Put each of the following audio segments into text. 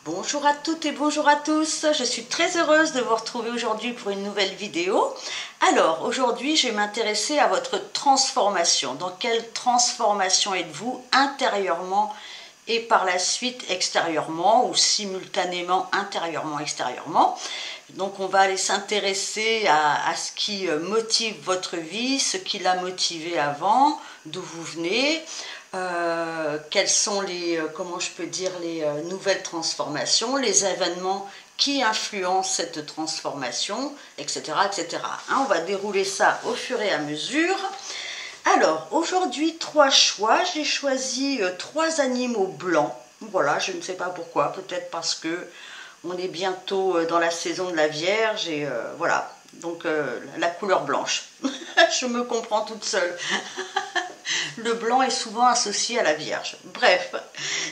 Bonjour à toutes et bonjour à tous, je suis très heureuse de vous retrouver aujourd'hui pour une nouvelle vidéo. Alors aujourd'hui je vais m'intéresser à votre transformation. Dans quelle transformation êtes-vous intérieurement et par la suite extérieurement ou simultanément intérieurement extérieurement. Donc on va aller s'intéresser à ce qui motive votre vie, ce qui l'a motivé avant, d'où vous venez. Quelles sont les, comment je peux dire, les nouvelles transformations, les événements qui influencent cette transformation, etc. etc. Hein, on va dérouler ça au fur et à mesure. Alors, aujourd'hui, 3 choix. J'ai choisi 3 animaux blancs. Voilà, je ne sais pas pourquoi, peut-être parce que on est bientôt dans la saison de la Vierge et voilà, donc la couleur blanche. Je me comprends toute seule. Le blanc est souvent associé à la Vierge. Bref,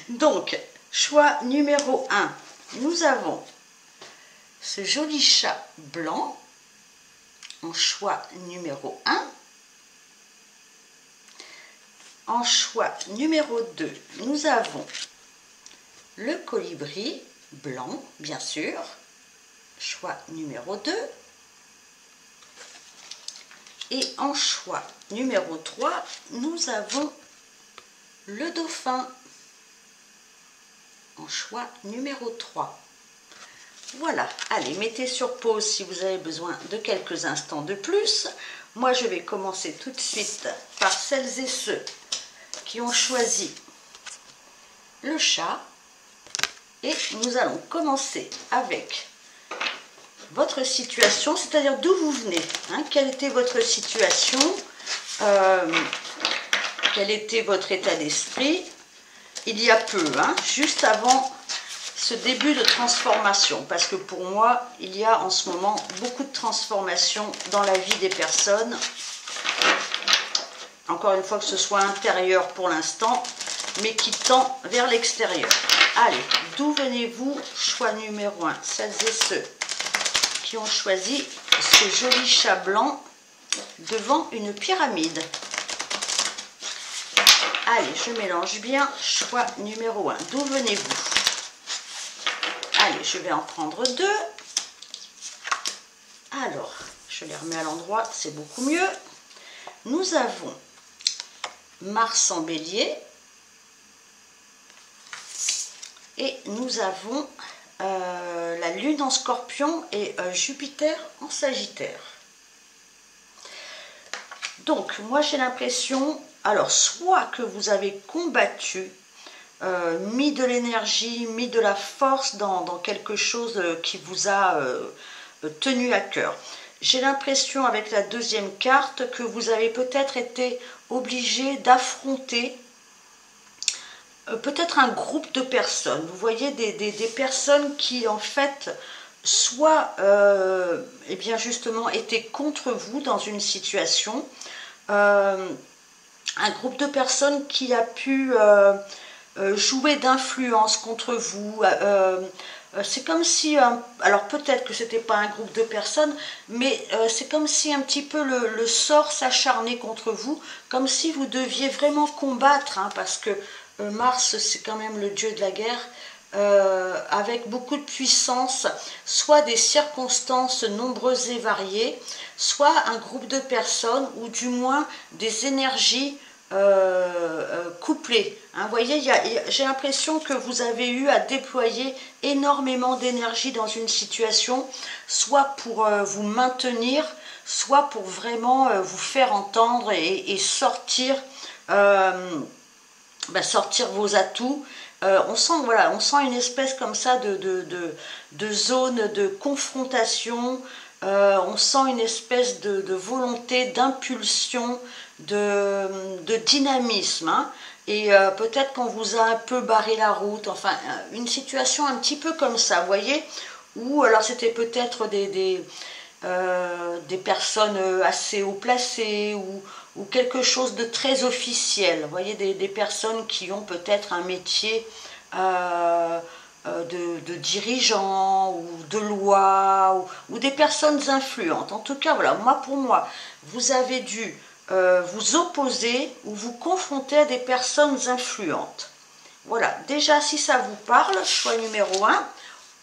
donc, choix numéro 1. Nous avons ce joli chat blanc en choix numéro 1. En choix numéro 2, nous avons le colibri blanc, bien sûr. Choix numéro 2. Et en choix numéro 3, nous avons le dauphin. En choix numéro 3. Voilà, allez, mettez sur pause si vous avez besoin de quelques instants de plus. Moi, je vais commencer tout de suite par celles et ceux qui ont choisi le chat. Et nous allons commencer avec votre situation, c'est-à-dire d'où vous venez, hein, quelle était votre situation, quel était votre état d'esprit il y a peu, hein, juste avant ce début de transformation, parce que pour moi, il y a en ce moment beaucoup de transformations dans la vie des personnes, encore une fois que ce soit intérieur pour l'instant, mais qui tend vers l'extérieur. Allez, d'où venez-vous? Choix numéro 1, celles et ceux qui ont choisi ce joli chat blanc devant une pyramide. Allez, je mélange bien. Choix numéro 1. D'où venez-vous? Allez, je vais en prendre 2. Alors, je les remets à l'endroit, c'est beaucoup mieux. Nous avons Mars en bélier. Et nous avons la Lune en Scorpion et Jupiter en Sagittaire. Donc, moi j'ai l'impression, alors soit que vous avez combattu, mis de l'énergie, mis de la force dans quelque chose qui vous a tenu à cœur. J'ai l'impression avec la deuxième carte que vous avez peut-être été obligé d'affronter peut-être un groupe de personnes. Vous voyez des personnes qui en fait soit eh bien justement étaient contre vous dans une situation, un groupe de personnes qui a pu jouer d'influence contre vous. C'est comme si, alors peut-être que c'était pas un groupe de personnes, mais c'est comme si un petit peu le sort s'acharnait contre vous, comme si vous deviez vraiment combattre, hein, parce que Mars, c'est quand même le dieu de la guerre, avec beaucoup de puissance, soit des circonstances nombreuses et variées, soit un groupe de personnes, ou du moins des énergies couplées. Hein, vous voyez, j'ai l'impression que vous avez eu à déployer énormément d'énergie dans une situation, soit pour vous maintenir, soit pour vraiment vous faire entendre et sortir sortir vos atouts. On sent, voilà, on sent une espèce comme ça de zone de confrontation, on sent une espèce de volonté, d'impulsion, de dynamisme, hein, et peut-être qu'on vous a un peu barré la route, enfin une situation un petit peu comme ça, vous voyez, ou alors c'était peut-être des personnes assez haut placées ou quelque chose de très officiel. Vous voyez, des personnes qui ont peut-être un métier de dirigeant ou de loi ou des personnes influentes. En tout cas, voilà, pour moi, vous avez dû vous opposer ou vous confronter à des personnes influentes. Voilà, déjà si ça vous parle, choix numéro 1,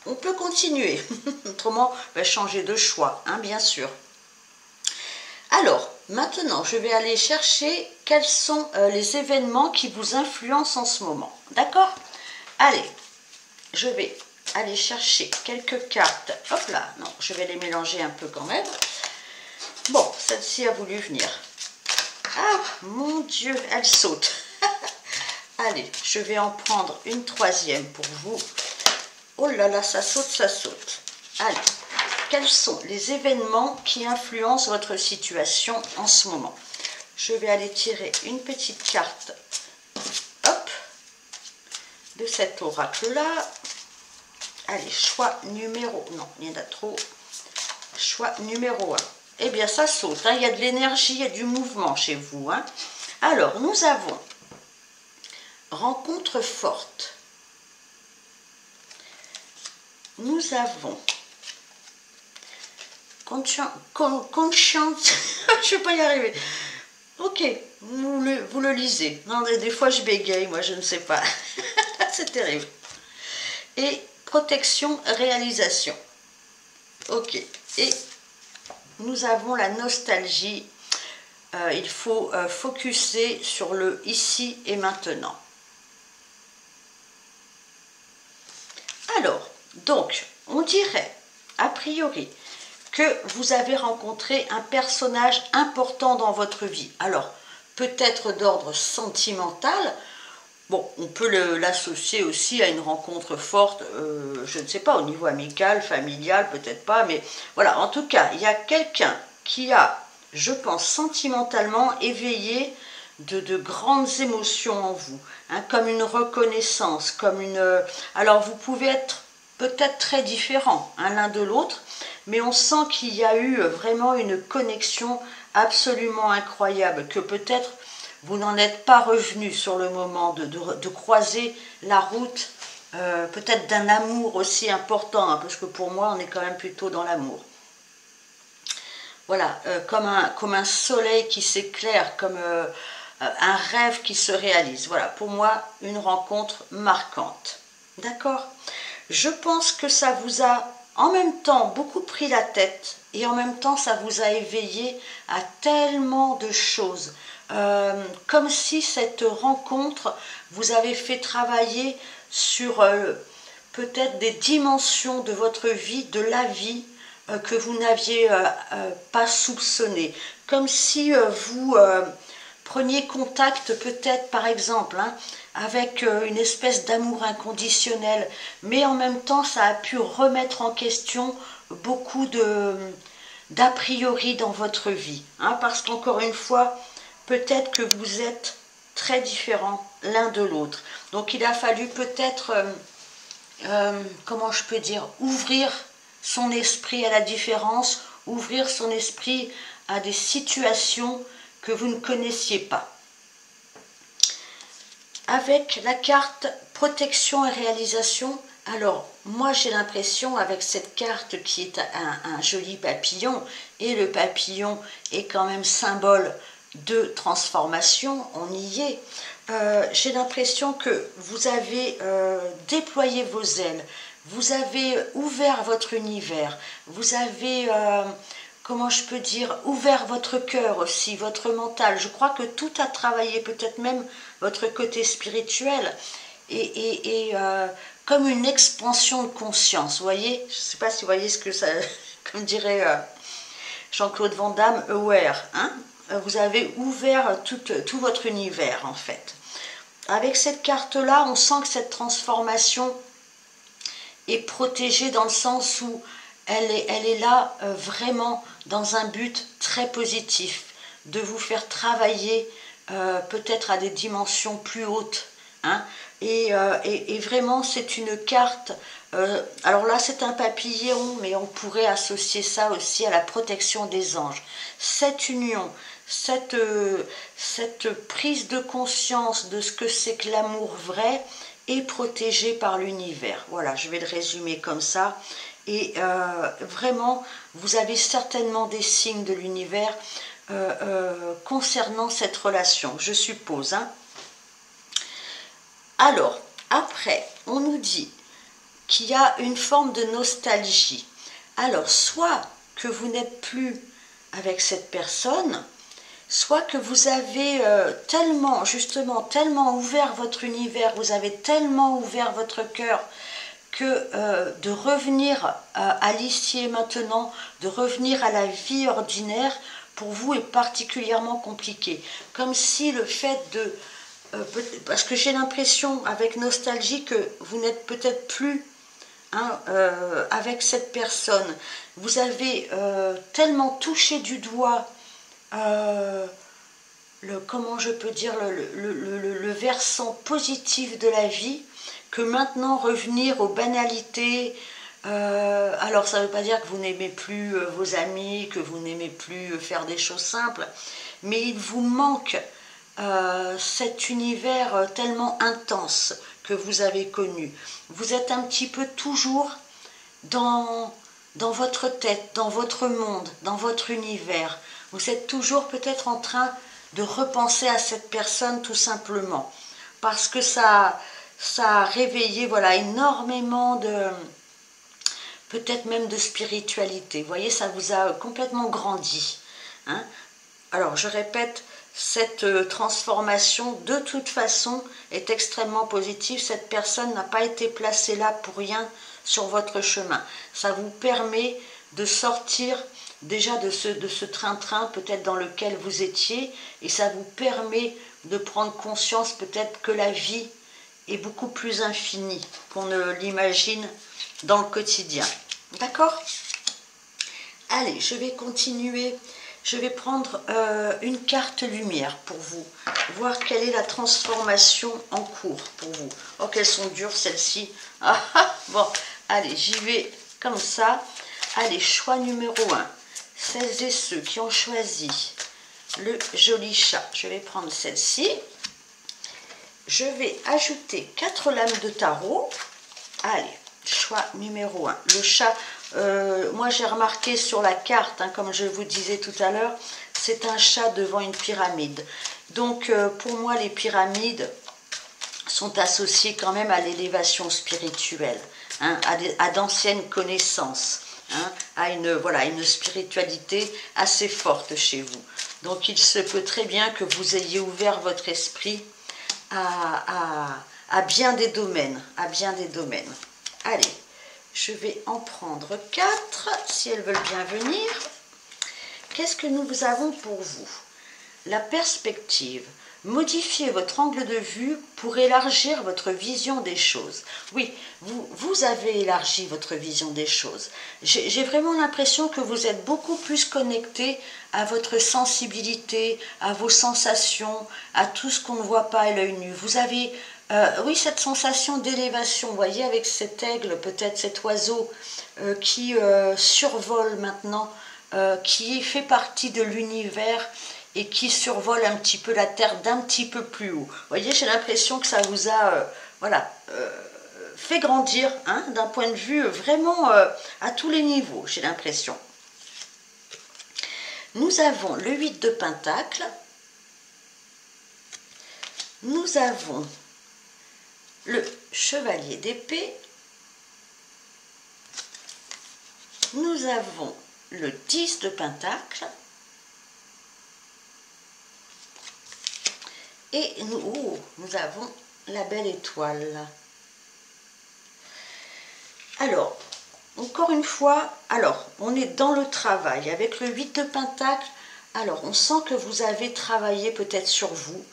on peut continuer. Autrement, changer de choix, hein, bien sûr. Alors, maintenant, je vais aller chercher quels sont les événements qui vous influencent en ce moment. D'accord? Allez, je vais aller chercher quelques cartes. Hop là, non, je vais les mélanger un peu quand même. Bon, celle-ci a voulu venir. Ah, mon Dieu, elle saute. Allez, je vais en prendre une troisième pour vous. Oh là là, ça saute, ça saute. Allez, quels sont les événements qui influencent votre situation en ce moment? Je vais aller tirer une petite carte, hop, de cet oracle-là. Allez, choix numéro... Non, il y en a trop. Choix numéro 1. Eh bien, ça saute, hein. Il y a de l'énergie, il y a du mouvement chez vous, hein. Alors, nous avons rencontre forte. Nous avons conscience, je ne vais pas y arriver. Ok, vous le lisez. Non, des fois je bégaye, moi je ne sais pas. C'est terrible. Et protection, réalisation. Ok, et nous avons la nostalgie. Il faut focuser sur le ici et maintenant. Alors, donc, on dirait, a priori, que vous avez rencontré un personnage important dans votre vie. Alors, peut-être d'ordre sentimental. Bon, on peut l'associer aussi à une rencontre forte, je ne sais pas, au niveau amical, familial, peut-être pas, mais voilà, en tout cas, il y a quelqu'un qui a, je pense, sentimentalement éveillé de grandes émotions en vous, hein, comme une reconnaissance, comme une... Alors, vous pouvez être peut-être très différents, hein, l'un de l'autre, mais on sent qu'il y a eu vraiment une connexion absolument incroyable, que peut-être vous n'en êtes pas revenu sur le moment de croiser la route, peut-être d'un amour aussi important, hein, parce que pour moi, on est quand même plutôt dans l'amour. Voilà, comme un soleil qui s'éclaire, comme un rêve qui se réalise. Voilà, pour moi, une rencontre marquante. D'accord? Je pense que ça vous a en même temps beaucoup pris la tête et en même temps ça vous a éveillé à tellement de choses. Comme si cette rencontre vous avait fait travailler sur peut-être des dimensions de votre vie, de la vie, que vous n'aviez pas soupçonné. Comme si vous preniez contact peut-être par exemple, hein, avec une espèce d'amour inconditionnel, mais en même temps ça a pu remettre en question beaucoup d'a priori dans votre vie, hein, parce qu'encore une fois, peut-être que vous êtes très différents l'un de l'autre. Donc il a fallu peut-être, comment je peux dire, ouvrir son esprit à la différence, ouvrir son esprit à des situations que vous ne connaissiez pas. Avec la carte protection et réalisation, alors moi j'ai l'impression avec cette carte qui est un joli papillon, et le papillon est quand même symbole de transformation, on y est, j'ai l'impression que vous avez déployé vos ailes, vous avez ouvert votre univers, vous avez... comment je peux dire, ouvert votre cœur aussi, votre mental. Je crois que tout a travaillé, peut-être même votre côté spirituel, et comme une expansion de conscience, vous voyez? Je ne sais pas si vous voyez ce que ça, comme dirait Jean-Claude Van Damme, aware, hein? Vous avez ouvert tout votre univers, en fait. Avec cette carte-là, on sent que cette transformation est protégée dans le sens où elle est là vraiment dans un but très positif, de vous faire travailler peut-être à des dimensions plus hautes, hein, et vraiment c'est une carte, alors là c'est un papillon, mais on pourrait associer ça aussi à la protection des anges. Cette union, cette prise de conscience de ce que c'est que l'amour vrai est protégée par l'univers. Voilà, je vais le résumer comme ça. Et vraiment, vous avez certainement des signes de l'univers concernant cette relation, je suppose, hein. Alors, Après, on nous dit qu'il y a une forme de nostalgie. Alors, soit que vous n'êtes plus avec cette personne, soit que vous avez tellement, justement, tellement ouvert votre univers, vous avez tellement ouvert votre cœur que de revenir à l'ici et maintenant, de revenir à la vie ordinaire, pour vous est particulièrement compliqué. Comme si le fait de... parce que j'ai l'impression, avec nostalgie, que vous n'êtes peut-être plus avec cette personne. Vous avez tellement touché du doigt comment je peux dire, le versant positif de la vie, que maintenant revenir aux banalités, alors ça ne veut pas dire que vous n'aimez plus vos amis, que vous n'aimez plus faire des choses simples, mais il vous manque cet univers tellement intense que vous avez connu. Vous êtes un petit peu toujours dans votre tête, dans votre monde, dans votre univers. Vous êtes toujours peut-être en train de repenser à cette personne tout simplement, parce que ça a réveillé, voilà, énormément de, peut-être même de spiritualité. Vous voyez, ça vous a complètement grandi. Hein. Alors, je répète, cette transformation, de toute façon, est extrêmement positive. Cette personne n'a pas été placée là pour rien sur votre chemin. Ça vous permet de sortir déjà de ce train-train peut-être dans lequel vous étiez, et ça vous permet de prendre conscience peut-être que la vie est beaucoup plus infinie qu'on ne l'imagine dans le quotidien. D'accord? Allez, je vais continuer. Je vais prendre une carte lumière pour vous, voir quelle est la transformation en cours pour vous. Oh, qu'elles sont dures celles-ci. Bon, allez, j'y vais comme ça. Allez, choix numéro 1. Celles et ceux qui ont choisi le joli chat. Je vais prendre celle-ci. Je vais ajouter 4 lames de tarot. Allez, choix numéro 1. Le chat, moi j'ai remarqué sur la carte, comme je vous disais tout à l'heure, c'est un chat devant une pyramide. Donc pour moi les pyramides sont associées quand même à l'élévation spirituelle, à d'anciennes connaissances, à une spiritualité assez forte chez vous. Donc il se peut très bien que vous ayez ouvert votre esprit à bien des domaines, Allez, je vais en prendre 4, si elles veulent bien venir. Qu'est-ce que nous avons pour vous? La perspective. Modifiez votre angle de vue pour élargir votre vision des choses. Oui, vous avez élargi votre vision des choses. J'ai vraiment l'impression que vous êtes beaucoup plus connecté à votre sensibilité, à vos sensations, à tout ce qu'on ne voit pas à l'œil nu. Vous avez, oui, cette sensation d'élévation, vous voyez, avec cet aigle, peut-être cet oiseau qui survole maintenant, qui fait partie de l'univers, et qui survole un petit peu la Terre d'un petit peu plus haut. Vous voyez, j'ai l'impression que ça vous a fait grandir, d'un point de vue vraiment à tous les niveaux, j'ai l'impression. Nous avons le 8 de Pentacle, nous avons le Chevalier d'épée, nous avons le 10 de Pentacle, et nous avons la belle étoile. Alors, encore une fois, on est dans le travail. Avec le 8 de Pentacle, alors on sent que vous avez travaillé peut-être sur vous,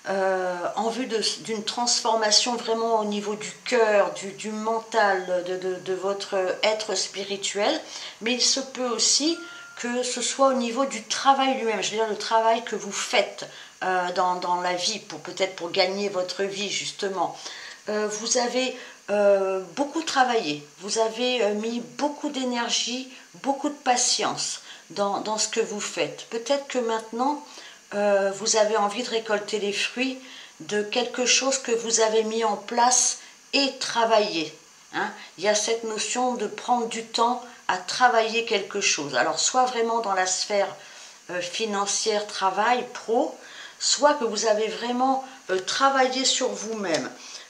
en vue d'une transformation vraiment au niveau du cœur, du mental, de votre être spirituel, mais il se peut aussi que ce soit au niveau du travail lui-même, je veux dire le travail que vous faites dans la vie, peut-être pour gagner votre vie justement. Vous avez beaucoup travaillé, vous avez mis beaucoup d'énergie, beaucoup de patience dans ce que vous faites. Peut-être que maintenant, vous avez envie de récolter les fruits de quelque chose que vous avez mis en place et travaillé. Il y a cette notion de prendre du temps à travailler quelque chose. Alors, soit vraiment dans la sphère financière, travail, pro, soit que vous avez vraiment travaillé sur vous-même.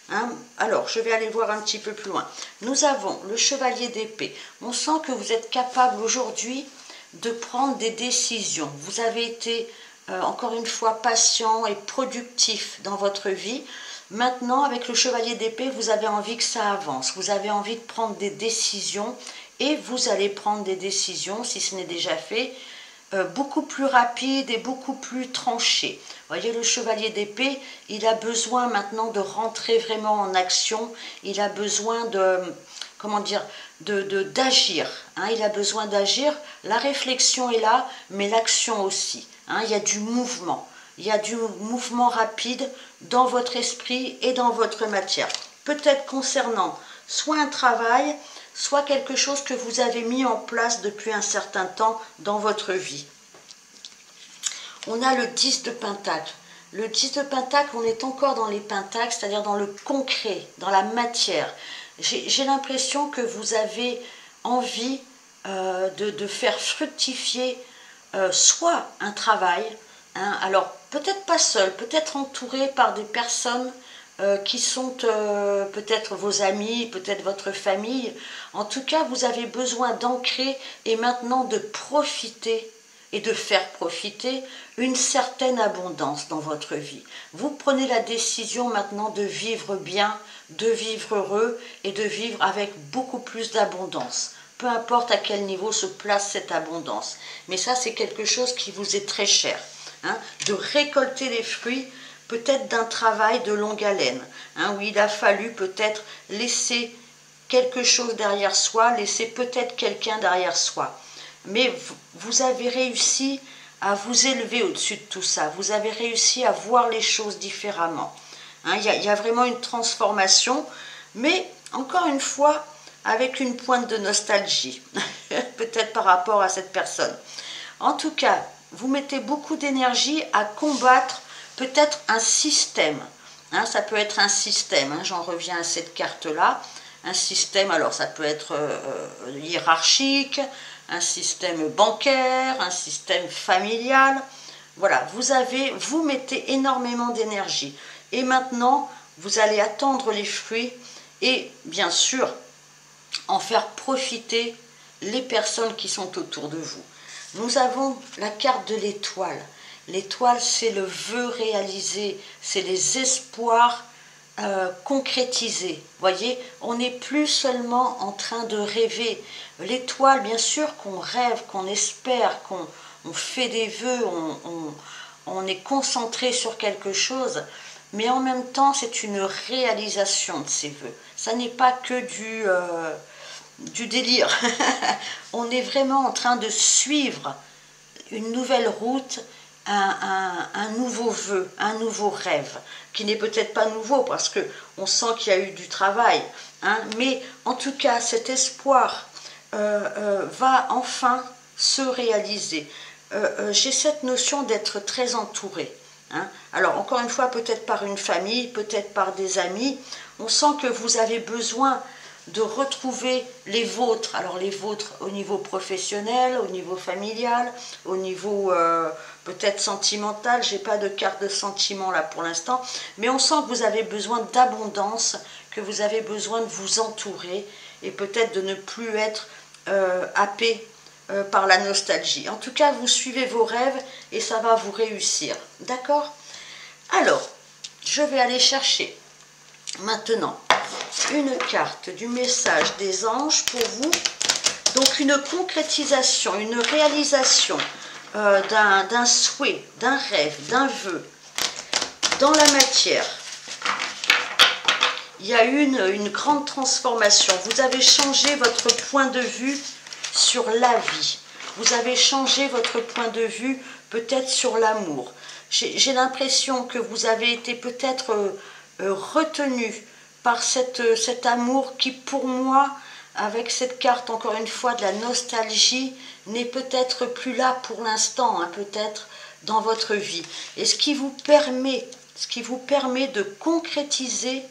Hein. Alors, je vais aller voir un petit peu plus loin. Nous avons le chevalier d'épée. On sent que vous êtes capable aujourd'hui de prendre des décisions. Vous avez été, encore une fois, patient et productif dans votre vie. Maintenant, avec le chevalier d'épée, vous avez envie que ça avance. Vous avez envie de prendre des décisions et vous allez prendre des décisions, si ce n'est déjà fait, beaucoup plus rapides et beaucoup plus tranchées. Vous voyez, le chevalier d'épée, il a besoin maintenant de rentrer vraiment en action. Il a besoin de, comment dire, d'agir. Hein, il a besoin d'agir. La réflexion est là, mais l'action aussi. Hein, il y a du mouvement. Il y a du mouvement rapide dans votre esprit et dans votre matière. Peut-être concernant soit un travail, soit quelque chose que vous avez mis en place depuis un certain temps dans votre vie. On a le 10 de Pentacle. Le 10 de Pentacle, on est encore dans les pentacles, c'est-à-dire dans le concret, dans la matière. J'ai l'impression que vous avez envie de faire fructifier soit un travail, hein, alors peut-être pas seul, peut-être entouré par des personnes qui sont peut-être vos amis, peut-être votre famille. En tout cas, vous avez besoin d'ancrer et maintenant de profiter et de faire profiter une certaine abondance dans votre vie. Vous prenez la décision maintenant de vivre bien, de vivre heureux et de vivre avec beaucoup plus d'abondance. Peu importe à quel niveau se place cette abondance. Mais ça, c'est quelque chose qui vous est très cher. Hein, de récolter les fruits peut-être d'un travail de longue haleine, hein, où il a fallu peut-être laisser quelque chose derrière soi, laisser peut-être quelqu'un derrière soi. Mais vous avez réussi à vous élever au-dessus de tout ça, vous avez réussi à voir les choses différemment. Hein, y a vraiment une transformation, mais encore une fois, avec une pointe de nostalgie, peut-être par rapport à cette personne. En tout cas, vous mettez beaucoup d'énergie à combattre peut-être un système. Hein, ça peut être un système, hein, j'en reviens à cette carte-là. Un système, alors ça peut être hiérarchique, un système bancaire, un système familial. Voilà, vous mettez énormément d'énergie. Et maintenant, vous allez attendre les fruits et bien sûr en faire profiter les personnes qui sont autour de vous. Nous avons la carte de l'étoile. L'étoile, c'est le vœu réalisé, c'est les espoirs concrétisés. Vous voyez, on n'est plus seulement en train de rêver. L'étoile, bien sûr qu'on rêve, qu'on espère, qu'on fait des vœux, on est concentré sur quelque chose, mais en même temps, c'est une réalisation de ces vœux. Ça n'est pas que du délire. On est vraiment en train de suivre une nouvelle route, un nouveau vœu, un nouveau rêve, qui n'est peut-être pas nouveau parce qu'on sent qu'il y a eu du travail, hein, mais en tout cas cet espoir va enfin se réaliser. J'ai cette notion d'être très entouré. Hein. Alors encore une fois, peut-être par une famille, peut-être par des amis, on sent que vous avez besoin de retrouver les vôtres, alors les vôtres au niveau professionnel, au niveau familial, au niveau peut-être sentimental, j'ai pas de carte de sentiment là pour l'instant, mais on sent que vous avez besoin d'abondance, que vous avez besoin de vous entourer et peut-être de ne plus être happé par la nostalgie. En tout cas, vous suivez vos rêves et ça va vous réussir, d'accord? Alors, je vais aller chercher maintenant une carte du message des anges pour vous, donc une concrétisation, une réalisation d'un souhait, d'un rêve, d'un vœu dans la matière. Il y a eu une grande transformation, vous avez changé votre point de vue sur la vie, vous avez changé votre point de vue peut-être sur l'amour. J'ai l'impression que vous avez été peut-être retenu par cet amour qui, pour moi, avec cette carte, encore une fois, de la nostalgie, n'est peut-être plus là pour l'instant, hein, peut-être dans votre vie. Et ce qui vous permet de concrétiser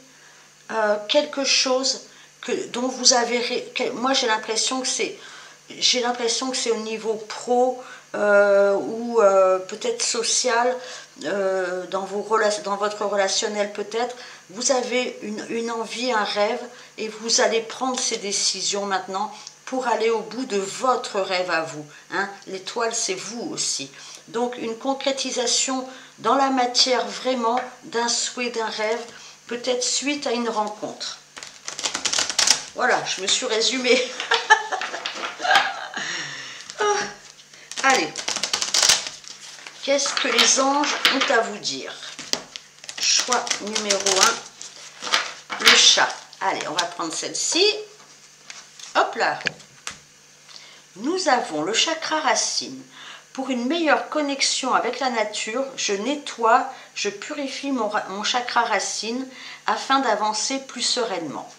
quelque chose dont vous avez... Moi, j'ai l'impression que c'est au niveau pro ou peut-être social, dans votre relationnel peut-être, vous avez une envie, un rêve, et vous allez prendre ces décisions maintenant pour aller au bout de votre rêve à vous. Hein. L'étoile, c'est vous aussi. Donc une concrétisation dans la matière vraiment d'un souhait, d'un rêve, peut-être suite à une rencontre. Voilà, je me suis résumée. Allez, qu'est-ce que les anges ont à vous dire? Choix numéro 1, le chat. Allez, on va prendre celle-ci. Hop là. Nous avons le chakra racine. Pour une meilleure connexion avec la nature, je nettoie, je purifie mon chakra racine afin d'avancer plus sereinement.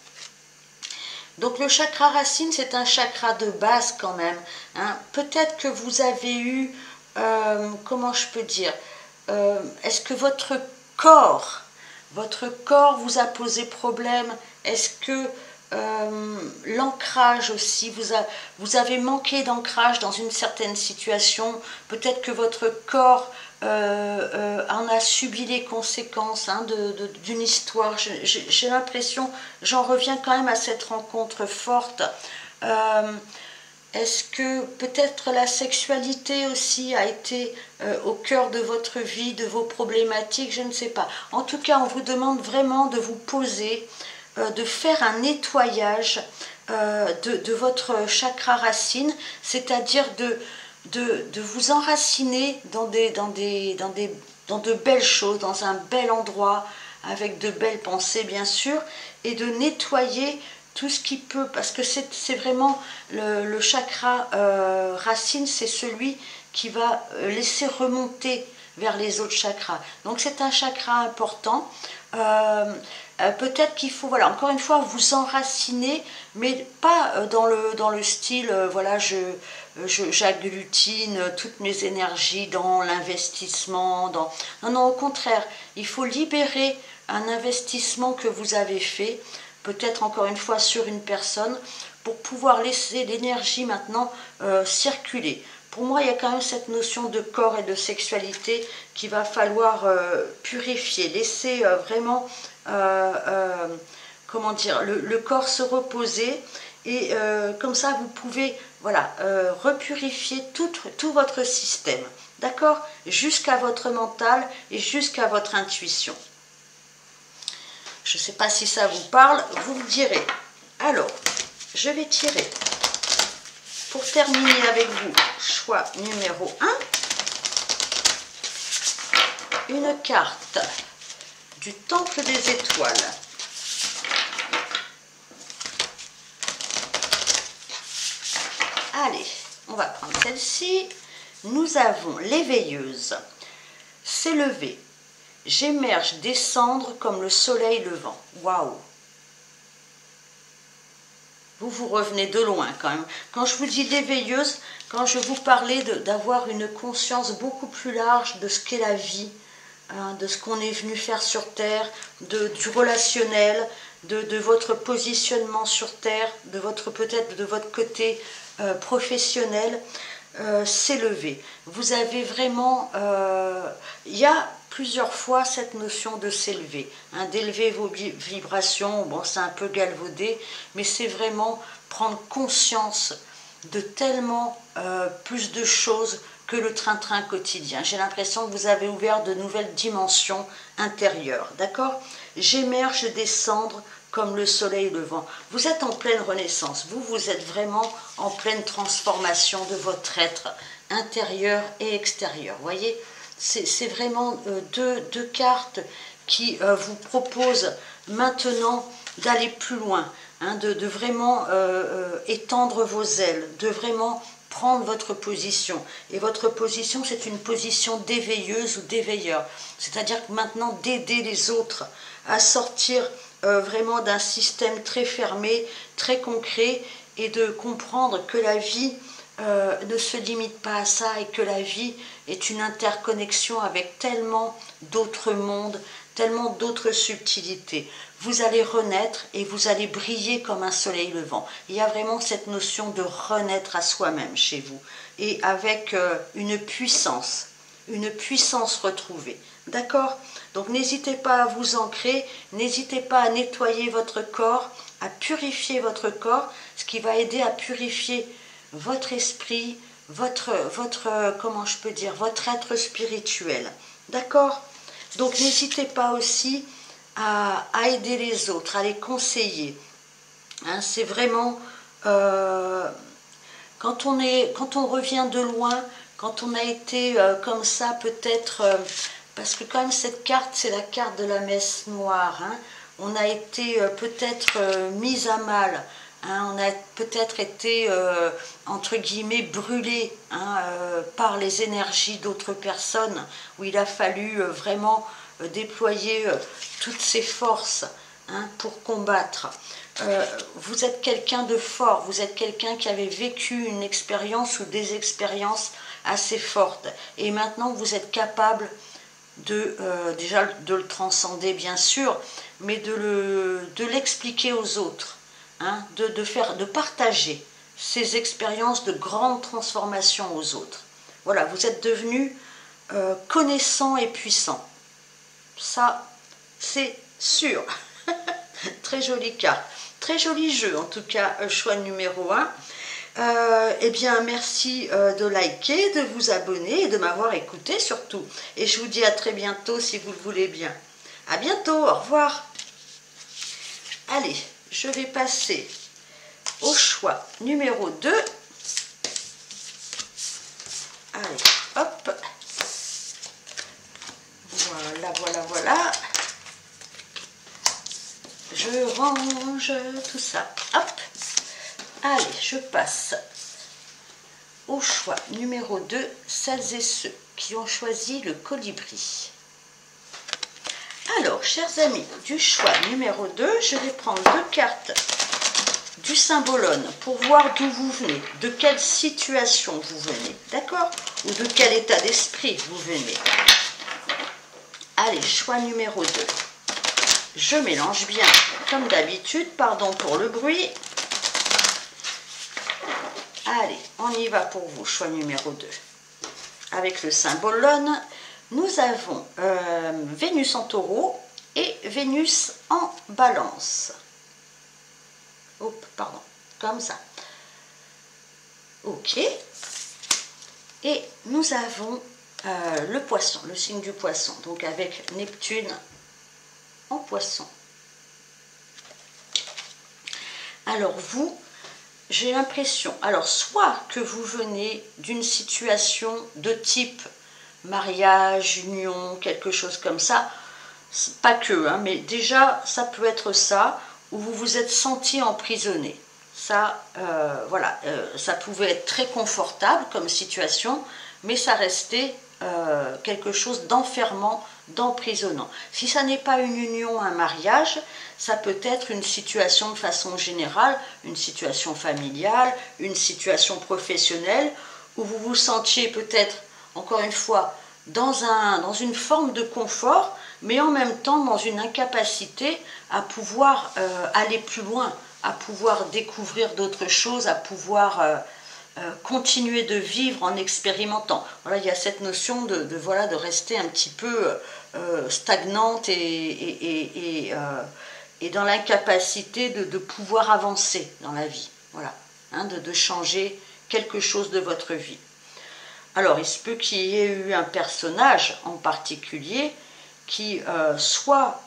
Donc le chakra racine, c'est un chakra de base quand même. Hein. Peut-être que vous avez eu, comment je peux dire, est-ce que votre corps vous a posé problème? Est-ce que l'ancrage aussi, vous avez manqué d'ancrage dans une certaine situation? Peut-être que votre corps en a subi les conséquences hein, d'une histoire. J'ai l'impression, j'en reviens quand même à cette rencontre forte. Est-ce que peut-être la sexualité aussi a été au cœur de votre vie, de vos problématiques, je ne sais pas. En tout cas, on vous demande vraiment de vous poser, de faire un nettoyage de votre chakra racine, c'est-à-dire de vous enraciner dans de belles choses, dans un bel endroit, avec de belles pensées bien sûr, et de nettoyer tout ce qui peut, parce que c'est vraiment le chakra racine, c'est celui qui va laisser remonter vers les autres chakras. Donc c'est un chakra important. Peut-être qu'il faut, voilà, encore une fois, vous enraciner, mais pas dans le style, voilà, j'agglutine toutes mes énergies dans l'investissement. Non, non, au contraire, il faut libérer un investissement que vous avez fait, peut-être encore une fois sur une personne, pour pouvoir laisser l'énergie maintenant circuler. Pour moi, il y a quand même cette notion de corps et de sexualité qu'il va falloir purifier, laisser vraiment, comment dire, le corps se reposer. Et comme ça, vous pouvez voilà, repurifier tout votre système, d'accord? Jusqu'à votre mental et jusqu'à votre intuition. Je ne sais pas si ça vous parle, vous me direz. Alors, je vais tirer, pour terminer avec vous, choix numéro 1, une carte du Temple des Étoiles. Allez, on va prendre celle-ci. Nous avons l'éveilleuse. S'élever. J'émerge des cendres comme le soleil levant. Waouh! Vous revenez de loin quand même. Quand je vous dis l'éveilleuse, quand je vous parlais d'avoir une conscience beaucoup plus large de ce qu'est la vie, hein, de ce qu'on est venu faire sur Terre, du relationnel, de votre positionnement sur Terre, peut-être de votre côté professionnel, s'élever. Vous avez vraiment... il y a plusieurs fois cette notion de s'élever, hein, d'élever vos vibrations. Bon, c'est un peu galvaudé, mais c'est vraiment prendre conscience de tellement plus de choses que le train-train quotidien. J'ai l'impression que vous avez ouvert de nouvelles dimensions intérieures, d'accord? J'émerge des cendres comme le soleil levant. Vous êtes en pleine renaissance, vous êtes vraiment en pleine transformation de votre être intérieur et extérieur. Vous voyez, c'est vraiment deux cartes qui vous proposent maintenant d'aller plus loin, hein, de vraiment étendre vos ailes, de vraiment prendre votre position. Et votre position, c'est une position d'éveilleuse ou d'éveilleur. C'est-à-dire que maintenant, d'aider les autres à sortir vraiment d'un système très fermé, très concret, et de comprendre que la vie ne se limite pas à ça, et que la vie est une interconnexion avec tellement d'autres mondes, tellement d'autres subtilités. Vous allez renaître et vous allez briller comme un soleil levant. Il y a vraiment cette notion de renaître à soi-même chez vous, et avec une puissance retrouvée. D'accord? Donc n'hésitez pas à vous ancrer, n'hésitez pas à nettoyer votre corps, à purifier votre corps, ce qui va aider à purifier votre esprit, comment je peux dire, votre être spirituel. D'accord? Donc n'hésitez pas aussi à aider les autres, à les conseiller. Hein, c'est vraiment, quand on revient de loin, quand on a été comme ça, peut-être, parce que quand même cette carte, c'est la carte de la messe noire, hein, on a été peut-être mis à mal, hein, on a peut-être été, entre guillemets, brûlé, hein, par les énergies d'autres personnes, où il a fallu vraiment déployer toutes ses forces, hein, pour combattre. Vous êtes quelqu'un de fort, vous êtes quelqu'un qui avait vécu une expérience ou des expériences assez fortes. Et maintenant, vous êtes capable déjà de le transcender, bien sûr, mais de l'expliquer aux autres, hein, de partager ces expériences de grande transformation aux autres. Voilà, vous êtes devenu connaissant et puissant. Ça, c'est sûr. Très jolie carte. Très joli jeu, en tout cas, choix numéro 1. Eh bien, merci de liker, de vous abonner et de m'avoir écouté surtout. Et je vous dis à très bientôt si vous le voulez bien. À bientôt, au revoir. Allez, je vais passer au choix numéro 2. Allez, hop. Voilà, voilà, voilà. Je range tout ça. Hop. Allez, je passe au choix numéro 2, celles et ceux qui ont choisi le colibri. Alors, chers amis, du choix numéro 2, je vais prendre 2 cartes du symbolone pour voir d'où vous venez, de quelle situation vous venez, d'accord? Ou de quel état d'esprit vous venez. Allez, choix numéro 2. Je mélange bien, comme d'habitude, pardon pour le bruit. Allez, on y va pour vous, choix numéro 2. Avec le symbole lune, nous avons Vénus en taureau et Vénus en balance. Oh, pardon, comme ça. Ok. Et nous avons le poisson, le signe du poisson, donc avec Neptune en poisson. Alors vous, j'ai l'impression, alors soit que vous venez d'une situation de type mariage, union, quelque chose comme ça, pas que, hein, mais déjà ça peut être ça, où vous vous êtes senti emprisonné. Ça, voilà, ça pouvait être très confortable comme situation, mais ça restait quelque chose d'enfermant, d'emprisonnant. Si ça n'est pas une union, un mariage, ça peut être une situation de façon générale, une situation familiale, une situation professionnelle, où vous vous sentiez peut-être, encore une fois, dans une forme de confort, mais en même temps dans une incapacité à pouvoir aller plus loin, à pouvoir découvrir d'autres choses, à pouvoir continuer de vivre en expérimentant. Voilà, il y a cette notion de rester un petit peu stagnante et dans l'incapacité de pouvoir avancer dans la vie. Voilà, hein, de changer quelque chose de votre vie. Alors, il se peut qu'il y ait eu un personnage en particulier qui soit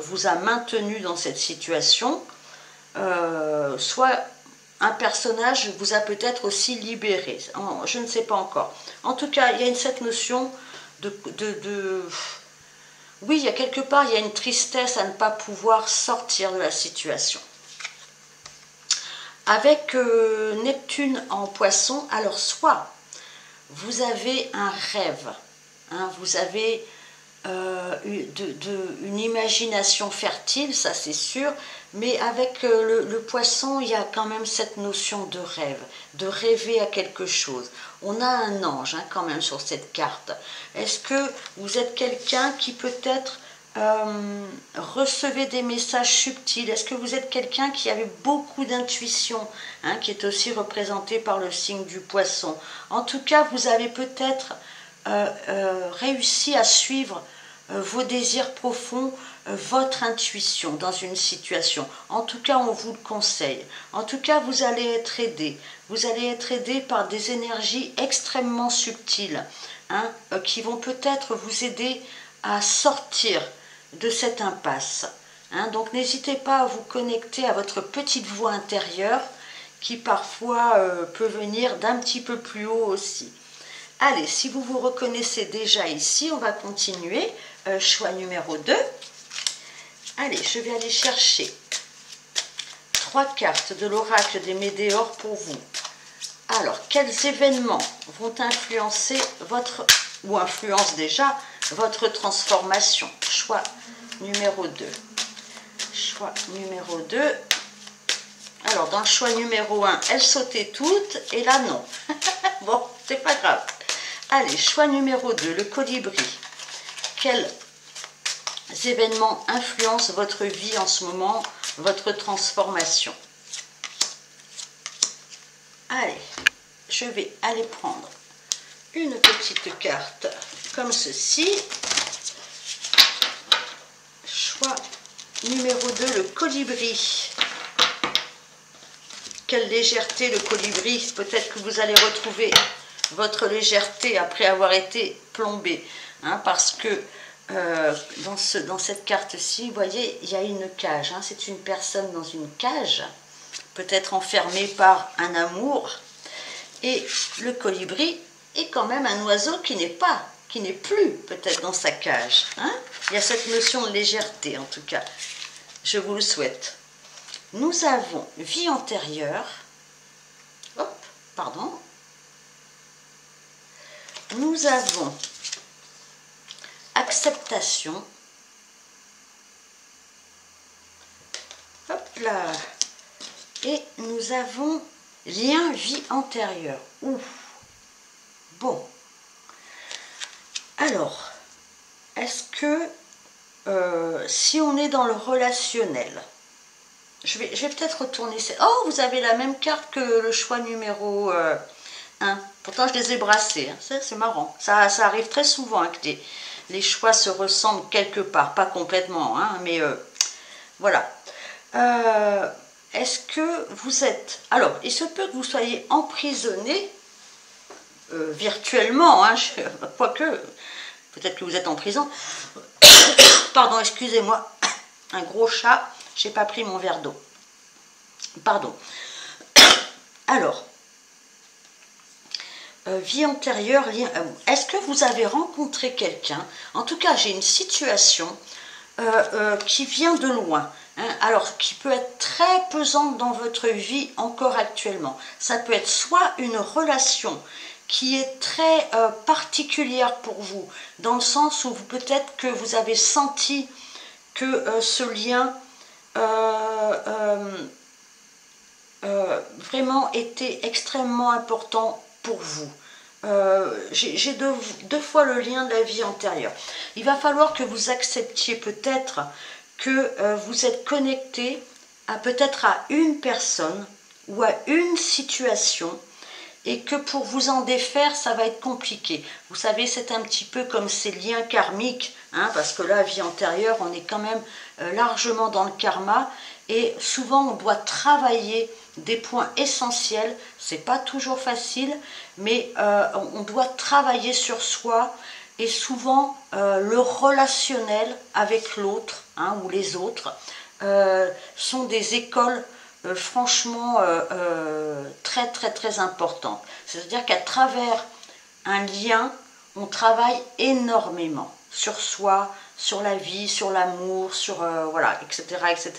vous a maintenu dans cette situation, soit un personnage vous a peut-être aussi libéré. Je ne sais pas encore. En tout cas, il y a cette notion oui, il y a quelque part, il y a une tristesse à ne pas pouvoir sortir de la situation. Avec Neptune en poisson, alors soit vous avez un rêve, hein, vous avez une imagination fertile, ça c'est sûr, mais avec le poisson, il y a quand même cette notion de rêve, de rêver à quelque chose. On a un ange, hein, quand même sur cette carte. Est-ce que vous êtes quelqu'un qui peut-être recevait des messages subtils? Est-ce que vous êtes quelqu'un qui avait beaucoup d'intuition, hein, qui est aussi représenté par le signe du poisson? En tout cas, vous avez peut-être réussi à suivre vos désirs profonds, votre intuition dans une situation. En tout cas, on vous le conseille. En tout cas, vous allez être aidé. Vous allez être aidé par des énergies extrêmement subtiles, hein, qui vont peut-être vous aider à sortir de cette impasse. Hein. Donc, n'hésitez pas à vous connecter à votre petite voix intérieure qui parfois peut venir d'un petit peu plus haut aussi. Allez, si vous vous reconnaissez déjà ici, on va continuer. Choix numéro 2. Allez, je vais aller chercher 3 cartes de l'oracle des Médéors pour vous. Alors, quels événements vont influencer votre, ou influencent déjà, votre transformation? Choix numéro 2. Choix numéro 2. Alors, dans le choix numéro 1, elles sautaient toutes, et là, non. Bon, c'est pas grave. Allez, choix numéro 2, le colibri. Quels événements influencent votre vie en ce moment, votre transformation? Allez, je vais aller prendre une petite carte comme ceci. Choix numéro 2, le colibri. Quelle légèreté le colibri. Peut-être que vous allez retrouver votre légèreté après avoir été plombé. Hein, parce que dans cette carte-ci, vous voyez, il y a une cage. Hein, c'est une personne dans une cage, peut-être enfermée par un amour. Et le colibri est quand même un oiseau qui n'est plus peut-être dans sa cage. Hein. Il y a cette notion de légèreté en tout cas. Je vous le souhaite. Nous avons vie antérieure. Hop, pardon. Nous avons acceptation. Hop là. Et nous avons lien vie antérieure. Ouf. Bon. Alors, est-ce que si on est dans le relationnel, je vais peut-être retourner. Oh, vous avez la même carte que le choix numéro 1. Pourtant, je les ai brassés. Hein. C'est marrant. Ça arrive très souvent hein, que les choix se ressemblent quelque part. Pas complètement, hein, mais voilà. Est-ce que vous êtes... Alors, il se peut que vous soyez emprisonné virtuellement, hein, quoique, peut-être que vous êtes en prison. Pardon, excusez-moi. Un gros chat. J'ai pas pris mon verre d'eau. Pardon. Alors, vie antérieure, est-ce que vous avez rencontré quelqu'un? En tout cas, j'ai une situation qui vient de loin. Hein, alors, qui peut être très pesante dans votre vie encore actuellement. Ça peut être soit une relation qui est très particulière pour vous, dans le sens où peut-être que vous avez senti que ce lien vraiment était extrêmement important pour vous. J'ai deux fois le lien de la vie antérieure. Il va falloir que vous acceptiez peut-être que vous êtes connecté peut-être à une personne ou à une situation et que pour vous en défaire, ça va être compliqué. Vous savez, c'est un petit peu comme ces liens karmiques, hein, parce que là, vie antérieure, on est quand même largement dans le karma, et souvent, on doit travailler des points essentiels. C'est pas toujours facile, mais on doit travailler sur soi, et souvent, le relationnel avec l'autre, hein, ou les autres, sont des écoles franchement très très très importante. C'est-à-dire qu'à travers un lien, on travaille énormément sur soi, sur la vie, sur l'amour, sur voilà, etc., etc.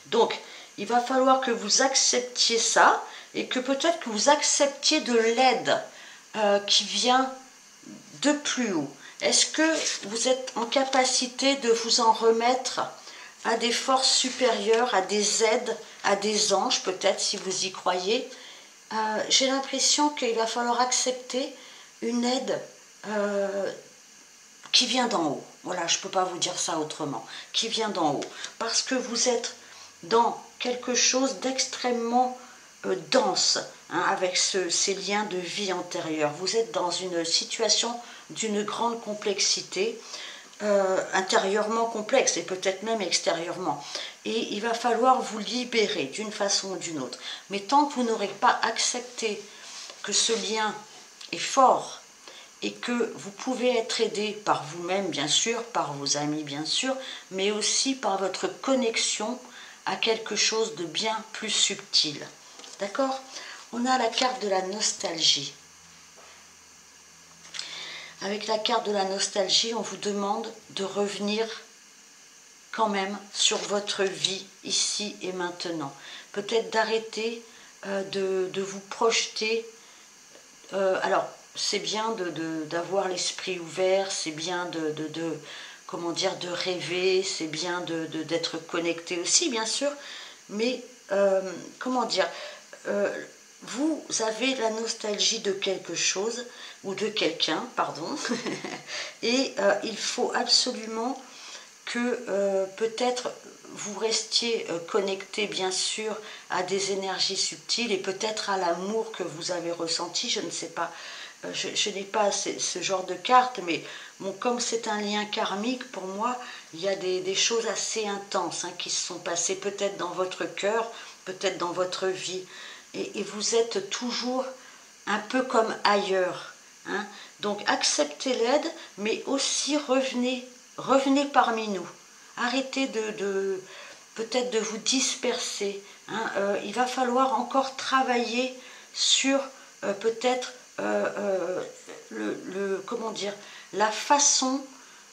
Donc, il va falloir que vous acceptiez ça et que peut-être que vous acceptiez de l'aide qui vient de plus haut. Est-ce que vous êtes en capacité de vous en remettre à des forces supérieures, à des aides, à des anges, peut-être si vous y croyez? J'ai l'impression qu'il va falloir accepter une aide qui vient d'en haut. Voilà, je ne peux pas vous dire ça autrement. Qui vient d'en haut. Parce que vous êtes dans quelque chose d'extrêmement dense, hein, avec ces liens de vie antérieure. Vous êtes dans une situation d'une grande complexité, intérieurement complexe et peut-être même extérieurement. Et il va falloir vous libérer d'une façon ou d'une autre. Mais tant que vous n'aurez pas accepté que ce lien est fort et que vous pouvez être aidé par vous-même, bien sûr, par vos amis, bien sûr, mais aussi par votre connexion à quelque chose de bien plus subtil. D'accord? On a la carte de la nostalgie. Avec la carte de la nostalgie, on vous demande de revenir quand même sur votre vie ici et maintenant. Peut-être d'arrêter de vous projeter. Alors, c'est bien d'avoir l'esprit ouvert, c'est bien comment dire, de rêver, c'est bien d'être connecté aussi, bien sûr, mais comment dire, vous avez la nostalgie de quelque chose, ou de quelqu'un, pardon, et il faut absolument que peut-être vous restiez connecté, bien sûr, à des énergies subtiles et peut-être à l'amour que vous avez ressenti, je ne sais pas. Je n'ai pas ce genre de carte, mais bon, comme c'est un lien karmique, pour moi, il y a des choses assez intenses qui se sont passées peut-être dans votre cœur, peut-être dans votre vie, et vous êtes toujours un peu comme ailleurs. Donc acceptez l'aide, mais aussi revenez parmi nous. Arrêtez peut-être de vous disperser. Il va falloir encore travailler sur peut-être comment dire, la façon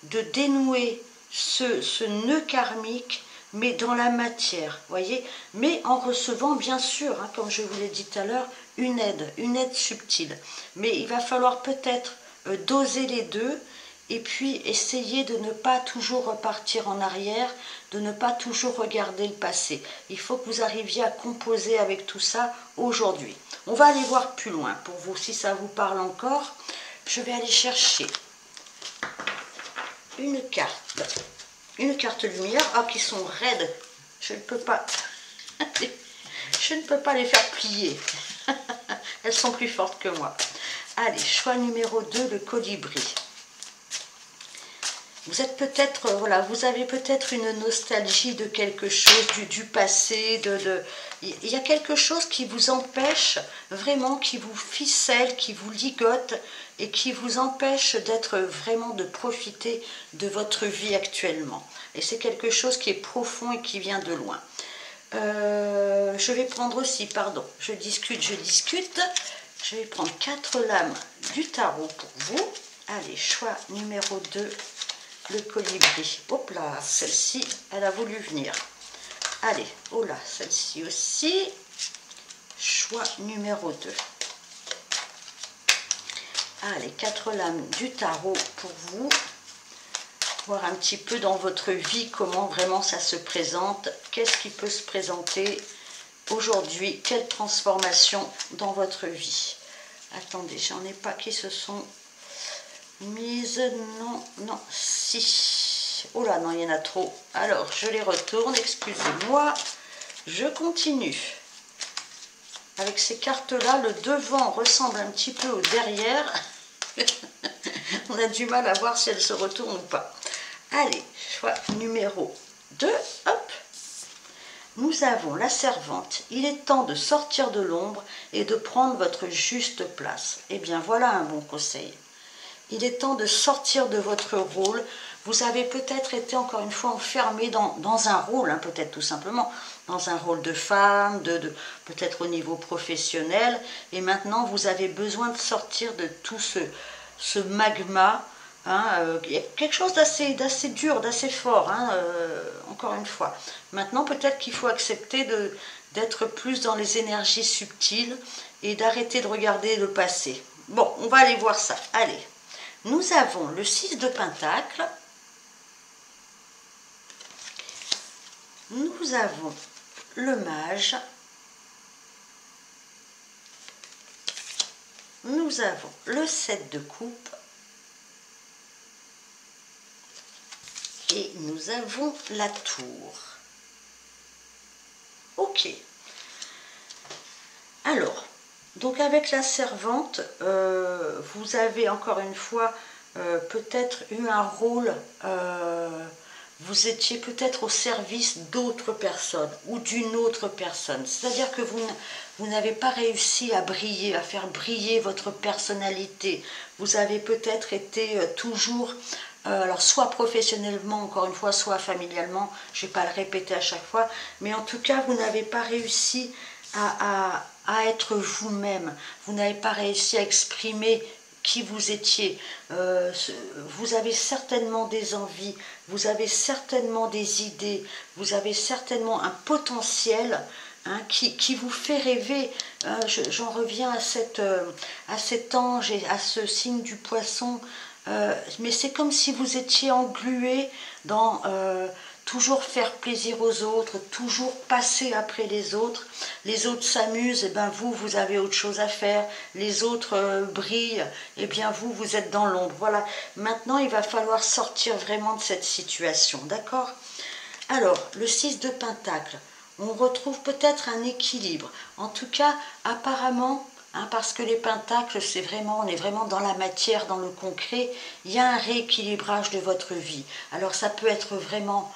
de dénouer ce nœud karmique, mais dans la matière, voyez, mais en recevant bien sûr, comme je vous l'ai dit tout à l'heure, une aide subtile. Mais il va falloir peut-être doser les deux et puis essayer de ne pas toujours repartir en arrière, de ne pas toujours regarder le passé. Il faut que vous arriviez à composer avec tout ça aujourd'hui. On va aller voir plus loin pour vous, si ça vous parle encore. Je vais aller chercher une carte lumière, qui sont raides. Je ne peux pas les faire plier. Elles sont plus fortes que moi. Allez, choix numéro 2, le colibri. Vous êtes peut-être, voilà, vous avez peut-être une nostalgie de quelque chose du passé, il y a quelque chose qui vous empêche, vraiment, qui vous ficelle, qui vous ligote et qui vous empêche d'être vraiment, de profiter de votre vie actuellement. Et c'est quelque chose qui est profond et qui vient de loin. Je vais prendre aussi, pardon, je discute. Je vais prendre 4 lames du tarot pour vous. Allez, choix numéro 2. Le colibri. Hop là, celle-ci, elle a voulu venir. Allez, oh là, celle-ci aussi. Choix numéro 2. Allez, 4 lames du tarot pour vous. Voir un petit peu dans votre vie comment vraiment ça se présente. Qu'est-ce qui peut se présenter aujourd'hui? Quelle transformation dans votre vie? Attendez, j'en ai pas qui se sont... mise, non, si. Oh là, non, il y en a trop. Alors, je les retourne, excusez-moi. Je continue. Avec ces cartes-là, le devant ressemble un petit peu au derrière. On a du mal à voir si elles se retournent ou pas. Allez, choix numéro 2. Hop. Nous avons la servante. Il est temps de sortir de l'ombre et de prendre votre juste place. Eh bien, voilà un bon conseil. Il est temps de sortir de votre rôle. Vous avez peut-être été encore une fois enfermé dans un rôle, peut-être tout simplement, dans un rôle de femme, peut-être au niveau professionnel. Et maintenant, vous avez besoin de sortir de tout ce magma. Il y a quelque chose d'assez dur, d'assez fort, encore une fois. Maintenant, peut-être qu'il faut accepter d'être plus dans les énergies subtiles et d'arrêter de regarder le passé. Bon, on va aller voir ça. Allez. Nous avons le 6 de Pentacle, nous avons le Mage, nous avons le 7 de Coupe et nous avons la Tour. Ok. Alors, donc avec la servante, vous avez encore une fois peut-être eu un rôle, vous étiez peut-être au service d'autres personnes ou d'une autre personne. C'est-à-dire que vous n'avez pas réussi à briller, à faire briller votre personnalité. Vous avez peut-être été toujours, alors soit professionnellement, encore une fois, soit familialement, je ne vais pas le répéter à chaque fois, mais en tout cas, vous n'avez pas réussi à être vous-même. Vous n'avez pas réussi à exprimer qui vous étiez. Vous avez certainement des envies, vous avez certainement des idées, vous avez certainement un potentiel qui vous fait rêver. J'en reviens à cet ange et à ce signe du poisson, mais c'est comme si vous étiez englué dans toujours faire plaisir aux autres, toujours passer après les autres s'amusent, et bien vous avez autre chose à faire, les autres brillent, et bien vous êtes dans l'ombre. Voilà, maintenant il va falloir sortir vraiment de cette situation, d'accord? Alors, le 6 de Pentacle, on retrouve peut-être un équilibre, en tout cas apparemment, parce que les pentacles, on est vraiment dans la matière, dans le concret, il y a un rééquilibrage de votre vie. Alors ça peut être vraiment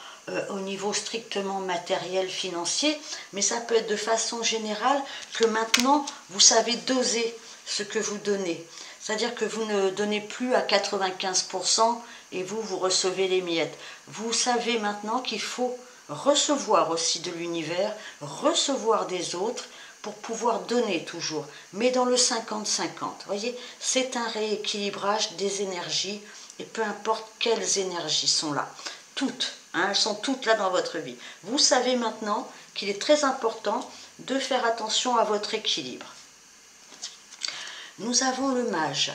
au niveau strictement matériel, financier, mais ça peut être de façon générale que maintenant vous savez doser ce que vous donnez. C'est-à-dire que vous ne donnez plus à 95% et vous recevez les miettes. Vous savez maintenant qu'il faut recevoir aussi de l'univers, recevoir des autres pour pouvoir donner toujours, mais dans le 50-50. Voyez, c'est un rééquilibrage des énergies et peu importe quelles énergies sont là. Toutes, elles sont toutes là dans votre vie. Vous savez maintenant qu'il est très important de faire attention à votre équilibre. Nous avons le mage.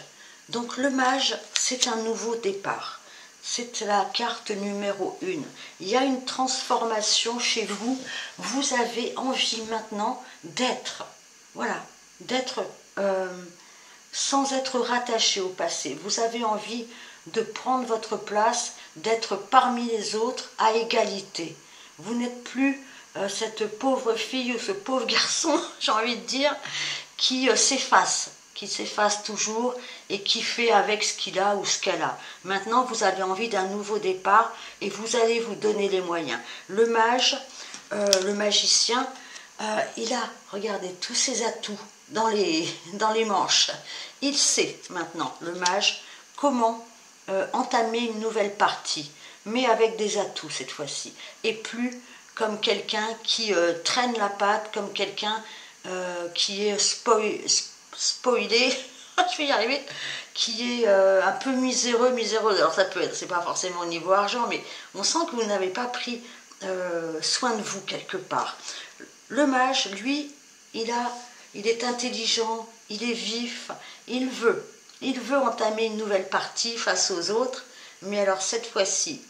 Donc le mage, c'est un nouveau départ. C'est la carte numéro 1. Il y a une transformation chez vous. Vous avez envie maintenant d'être, voilà, d'être sans être rattaché au passé. Vous avez envie de prendre votre place, d'être parmi les autres à égalité. Vous n'êtes plus cette pauvre fille ou ce pauvre garçon, j'ai envie de dire, qui s'efface toujours et qui fait avec ce qu'il a ou ce qu'elle a. Maintenant, vous avez envie d'un nouveau départ et vous allez vous donner les moyens. Le mage, le magicien, il a, regardez, tous ses atouts dans les manches. Il sait maintenant, le mage, comment entamer une nouvelle partie, mais avec des atouts cette fois-ci, et plus comme quelqu'un qui traîne la patte, comme quelqu'un qui est spoilé, je vais y arriver, qui est un peu miséreuse. Alors ça peut être, c'est pas forcément au niveau argent, mais on sent que vous n'avez pas pris soin de vous quelque part. Le mage, lui, il est intelligent, il est vif, il veut entamer une nouvelle partie face aux autres, mais alors cette fois-ci,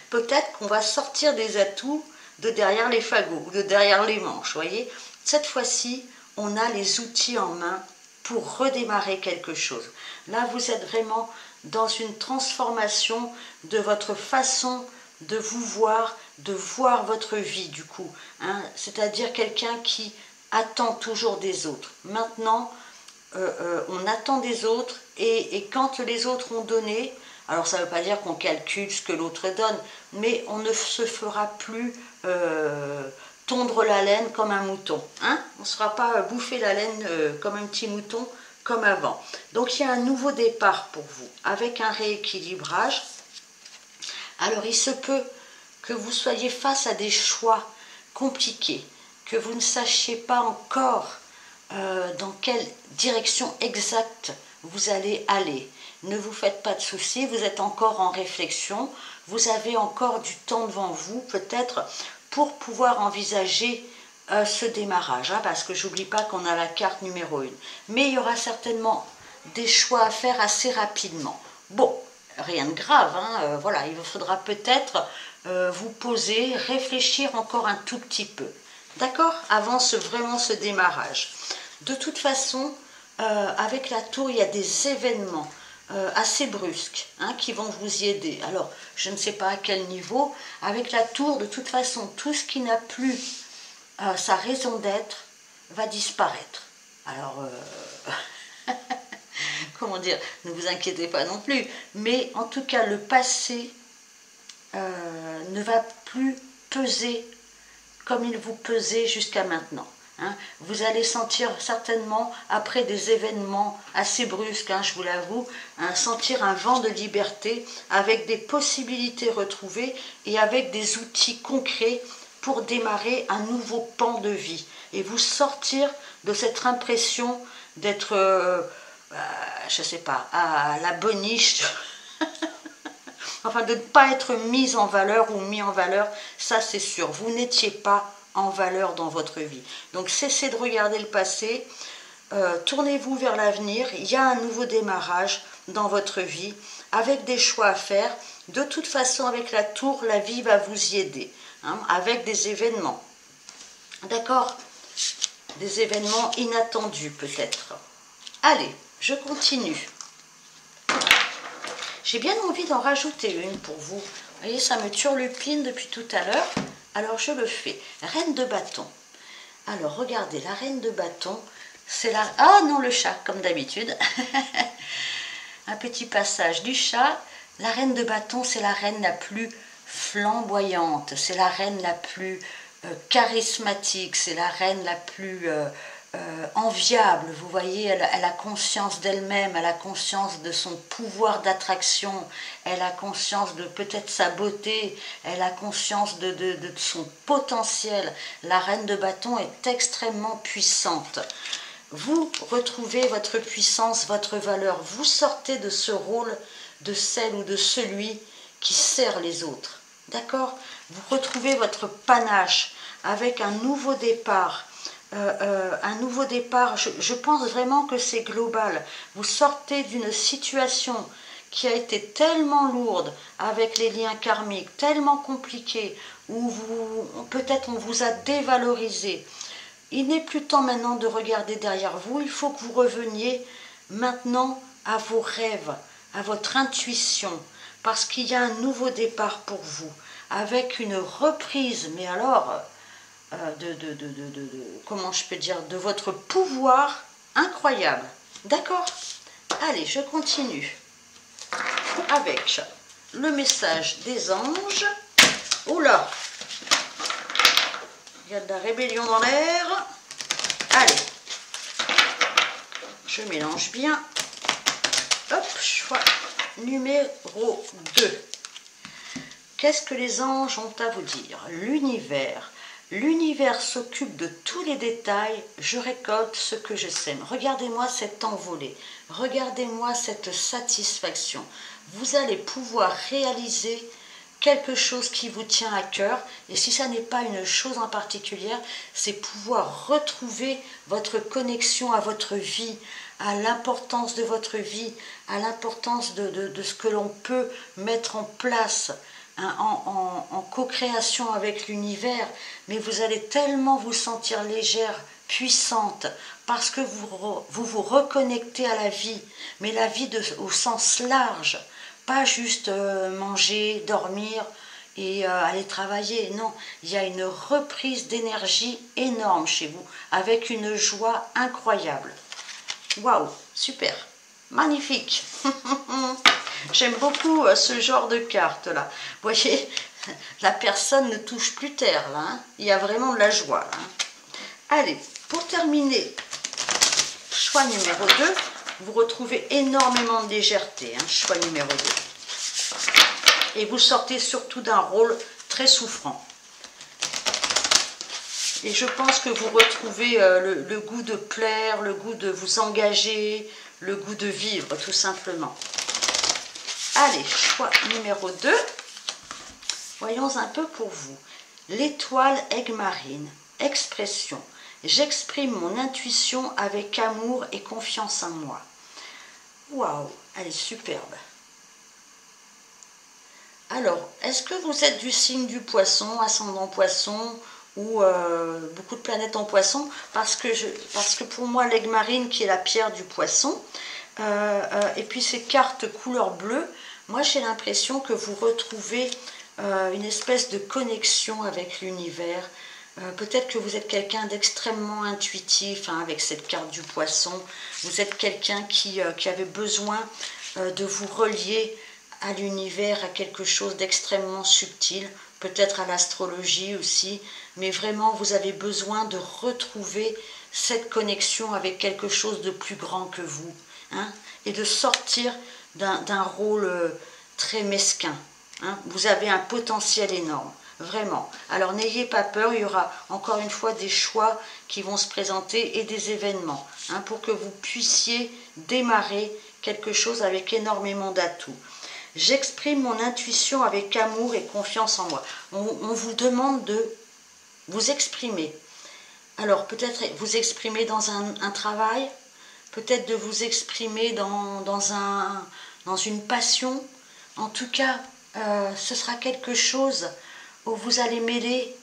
peut-être qu'on va sortir des atouts de derrière les fagots, ou de derrière les manches, voyez. Cette fois-ci, on a les outils en main pour redémarrer quelque chose. Là, vous êtes vraiment dans une transformation de votre façon de vous voir, de voir votre vie du coup. C'est-à-dire quelqu'un qui attend toujours des autres. Maintenant, on attend des autres et quand les autres ont donné, alors ça ne veut pas dire qu'on calcule ce que l'autre donne, mais on ne se fera plus tondre la laine comme un mouton. On ne sera pas bouffer la laine comme un petit mouton comme avant. Donc il y a un nouveau départ pour vous, avec un rééquilibrage. Alors il se peut que vous soyez face à des choix compliqués, que vous ne sachiez pas encore dans quelle direction exacte vous allez aller. Ne vous faites pas de soucis, vous êtes encore en réflexion, vous avez encore du temps devant vous, peut-être, pour pouvoir envisager ce démarrage, parce que j'oublie pas qu'on a la carte numéro 1. Mais il y aura certainement des choix à faire assez rapidement. Bon, rien de grave, voilà, il vous faudra peut-être vous poser, réfléchir encore un tout petit peu. D'accord? Avant vraiment ce démarrage. De toute façon, avec la tour, il y a des événements assez brusques qui vont vous y aider. Alors, je ne sais pas à quel niveau. Avec la tour, de toute façon, tout ce qui n'a plus sa raison d'être va disparaître. Alors, comment dire, ne vous inquiétez pas non plus, mais en tout cas le passé ne va plus peser comme il vous pesait jusqu'à maintenant. Hein. Vous allez sentir certainement, après des événements assez brusques, hein, je vous l'avoue, hein, sentir un vent de liberté avec des possibilités retrouvées et avec des outils concrets pour démarrer un nouveau pan de vie et vous sortir de cette impression d'être, je ne sais pas, à la boniche, enfin de ne pas être mise en valeur ou mis en valeur, ça c'est sûr, vous n'étiez pas en valeur dans votre vie. Donc cessez de regarder le passé, tournez-vous vers l'avenir, il y a un nouveau démarrage dans votre vie, avec des choix à faire. De toute façon, avec la tour, la vie va vous y aider, hein, avec des événements. D'accord? Des événements inattendus peut-être. Allez, je continue. J'ai bien envie d'en rajouter une pour vous. Vous voyez, ça me turlupine depuis tout à l'heure. Alors je le fais. Reine de bâton. Alors regardez, la reine de bâton, c'est la... Ah non, le chat, comme d'habitude. Un petit passage du chat. La reine de bâton, c'est la reine la plus flamboyante. C'est la reine la plus charismatique. C'est la reine la plus... enviable, vous voyez, elle a conscience d'elle-même, elle a conscience de son pouvoir d'attraction, elle a conscience de peut-être sa beauté, elle a conscience de son potentiel. La reine de bâton est extrêmement puissante. Vous retrouvez votre puissance, votre valeur, vous sortez de ce rôle de celle ou de celui qui sert les autres, d'accord? Vous retrouvez votre panache avec un nouveau départ. Un nouveau départ, je pense vraiment que c'est global. Vous sortez d'une situation qui a été tellement lourde avec les liens karmiques, tellement compliquée, où peut-être on vous a dévalorisé. Il n'est plus temps maintenant de regarder derrière vous, il faut que vous reveniez maintenant à vos rêves, à votre intuition, parce qu'il y a un nouveau départ pour vous, avec une reprise, mais alors... comment je peux dire, de votre pouvoir incroyable. D'accord? Allez, je continue avec le message des anges. Oula, il y a de la rébellion dans l'air. Allez, je mélange bien. Hop, choix numéro 2. Qu'est-ce que les anges ont à vous dire? L'univers. L'univers s'occupe de tous les détails, je récolte ce que je sème. Regardez-moi cette envolée, regardez-moi cette satisfaction. Vous allez pouvoir réaliser quelque chose qui vous tient à cœur, et si ça n'est pas une chose en particulier, c'est pouvoir retrouver votre connexion à votre vie, à l'importance de votre vie, à l'importance de ce que l'on peut mettre en place, en co-création avec l'univers, mais vous allez tellement vous sentir légère, puissante, parce que vous reconnectez à la vie, mais la vie au sens large, pas juste manger, dormir et aller travailler, non, il y a une reprise d'énergie énorme chez vous, avec une joie incroyable. Waouh, super, magnifique. J'aime beaucoup ce genre de carte là. Vous voyez, la personne ne touche plus terre là. Hein. Il y a vraiment de la joie là. Hein. Allez, pour terminer, choix numéro 2, vous retrouvez énormément de légèreté. Hein, choix numéro 2. Et vous sortez surtout d'un rôle très souffrant. Et je pense que vous retrouvez le goût de plaire, le goût de vous engager, le goût de vivre tout simplement. Allez, choix numéro 2. Voyons un peu pour vous. L'étoile aigle marine. Expression. J'exprime mon intuition avec amour et confiance en moi. Waouh, elle est superbe. Alors, est-ce que vous êtes du signe du poisson, ascendant poisson, ou beaucoup de planètes en poisson? Parce que pour moi, l'aigle marine, qui est la pierre du poisson, et puis ces cartes couleur bleue, moi j'ai l'impression que vous retrouvez une espèce de connexion avec l'univers, Peut-être que vous êtes quelqu'un d'extrêmement intuitif, hein, avec cette carte du poisson. Vous êtes quelqu'un qui avait besoin de vous relier à l'univers, à quelque chose d'extrêmement subtil, peut-être à l'astrologie aussi, mais vraiment vous avez besoin de retrouver cette connexion avec quelque chose de plus grand que vous, hein, et de sortir d'un rôle très mesquin. Hein. Vous avez un potentiel énorme. Vraiment. Alors n'ayez pas peur, il y aura encore une fois des choix qui vont se présenter et des événements, hein, pour que vous puissiez démarrer quelque chose avec énormément d'atouts. J'exprime mon intuition avec amour et confiance en moi. On vous demande de vous exprimer. Alors peut-être vous exprimer dans un travail, peut-être de vous exprimer dans une passion. En tout cas, ce sera quelque chose où vous allez mêler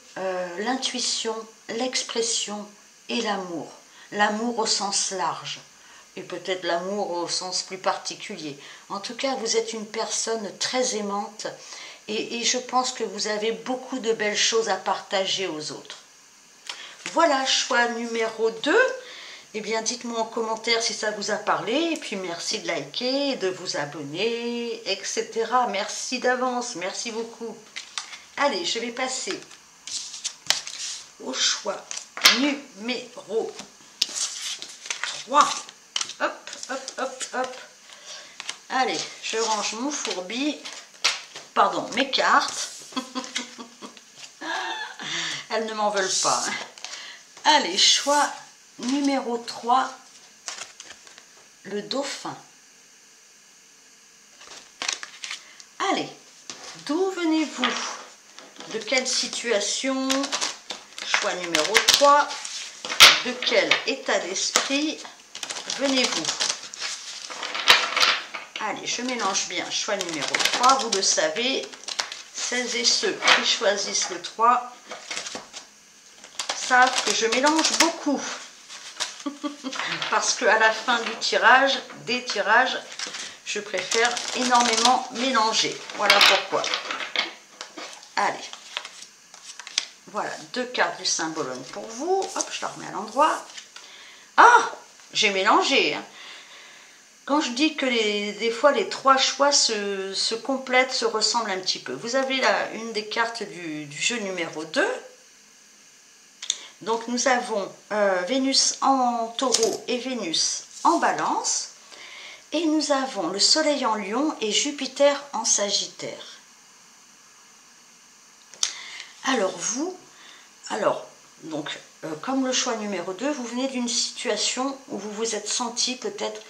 l'intuition, l'expression et l'amour. L'amour au sens large et peut-être l'amour au sens plus particulier. En tout cas, vous êtes une personne très aimante et je pense que vous avez beaucoup de belles choses à partager aux autres. Voilà, choix numéro 2. Eh bien, dites-moi en commentaire si ça vous a parlé, et puis merci de liker, de vous abonner, etc. Merci d'avance, merci beaucoup. Allez, je vais passer au choix numéro 3. Hop, hop, hop, hop. Allez, je range mon fourbi, pardon, mes cartes. Elles ne m'en veulent pas. Allez, choix numéro 3, le dauphin. Allez, d'où venez-vous? De quelle situation? Choix numéro 3, de quel état d'esprit venez-vous? Allez, je mélange bien. Choix numéro 3, vous le savez, celles et ceux qui choisissent le 3 savent que je mélange beaucoup. Parce qu'à la fin du tirage, des tirages, je préfère énormément mélanger. Voilà pourquoi. Allez. Voilà, 2 cartes du Symbolone pour vous. Hop, je la remets à l'endroit. Ah, j'ai mélangé. Hein. Quand je dis que des fois les 3 choix se complètent, se ressemblent un petit peu. Vous avez là une des cartes du jeu numéro 2. Donc nous avons Vénus en taureau et Vénus en balance. Et nous avons le soleil en lion et Jupiter en sagittaire. Alors vous, donc comme le choix numéro 2, vous venez d'une situation où vous vous êtes senti peut-être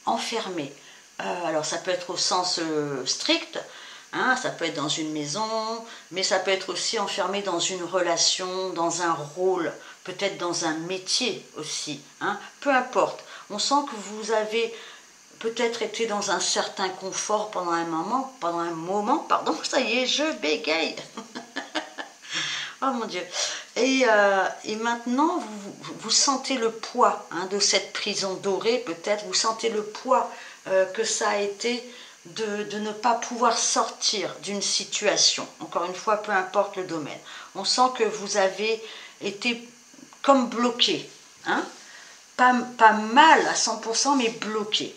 enfermé. Alors ça peut être au sens strict, hein, ça peut être dans une maison, mais ça peut être aussi enfermé dans une relation, dans un rôle, peut-être dans un métier aussi, hein, peu importe. On sent que vous avez peut-être été dans un certain confort pendant un moment, pardon, ça y est, je bégaye. Oh mon Dieu. Et maintenant, vous sentez le poids, hein, de cette prison dorée, peut-être, vous sentez le poids que ça a été de ne pas pouvoir sortir d'une situation. Encore une fois, peu importe le domaine. On sent que vous avez été comme bloqué, hein, pas mal à 100%, mais bloqué.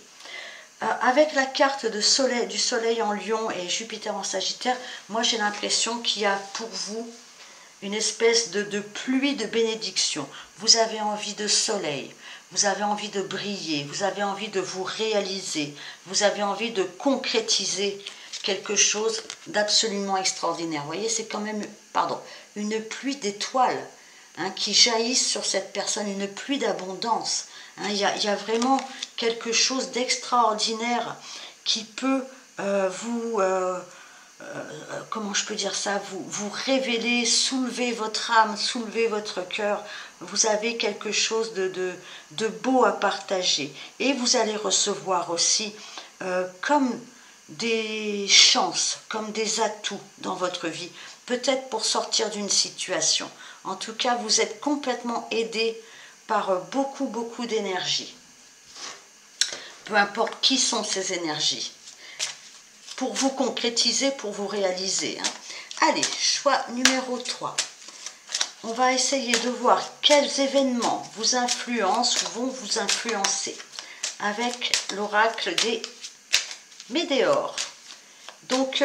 Avec la carte du soleil en lion et Jupiter en sagittaire, moi j'ai l'impression qu'il y a pour vous une espèce de pluie de bénédiction. Vous avez envie de soleil, vous avez envie de briller, vous avez envie de vous réaliser, vous avez envie de concrétiser quelque chose d'absolument extraordinaire. Vous voyez, c'est quand même, une pluie d'étoiles, hein, qui jaillissent sur cette personne, une pluie d'abondance. Hein, il y a vraiment quelque chose d'extraordinaire qui peut comment je peux dire ça, vous révéler, soulever votre âme, soulever votre cœur. Vous avez quelque chose de beau à partager. Et vous allez recevoir aussi comme des chances, comme des atouts dans votre vie. Peut-être pour sortir d'une situation. En tout cas, vous êtes complètement aidé par beaucoup, beaucoup d'énergie. Peu importe qui sont ces énergies. Pour vous concrétiser, pour vous réaliser. Hein. Allez, choix numéro 3. on va essayer de voir quels événements vous influencent ou vont vous influencer avec l'oracle des Météores. Donc,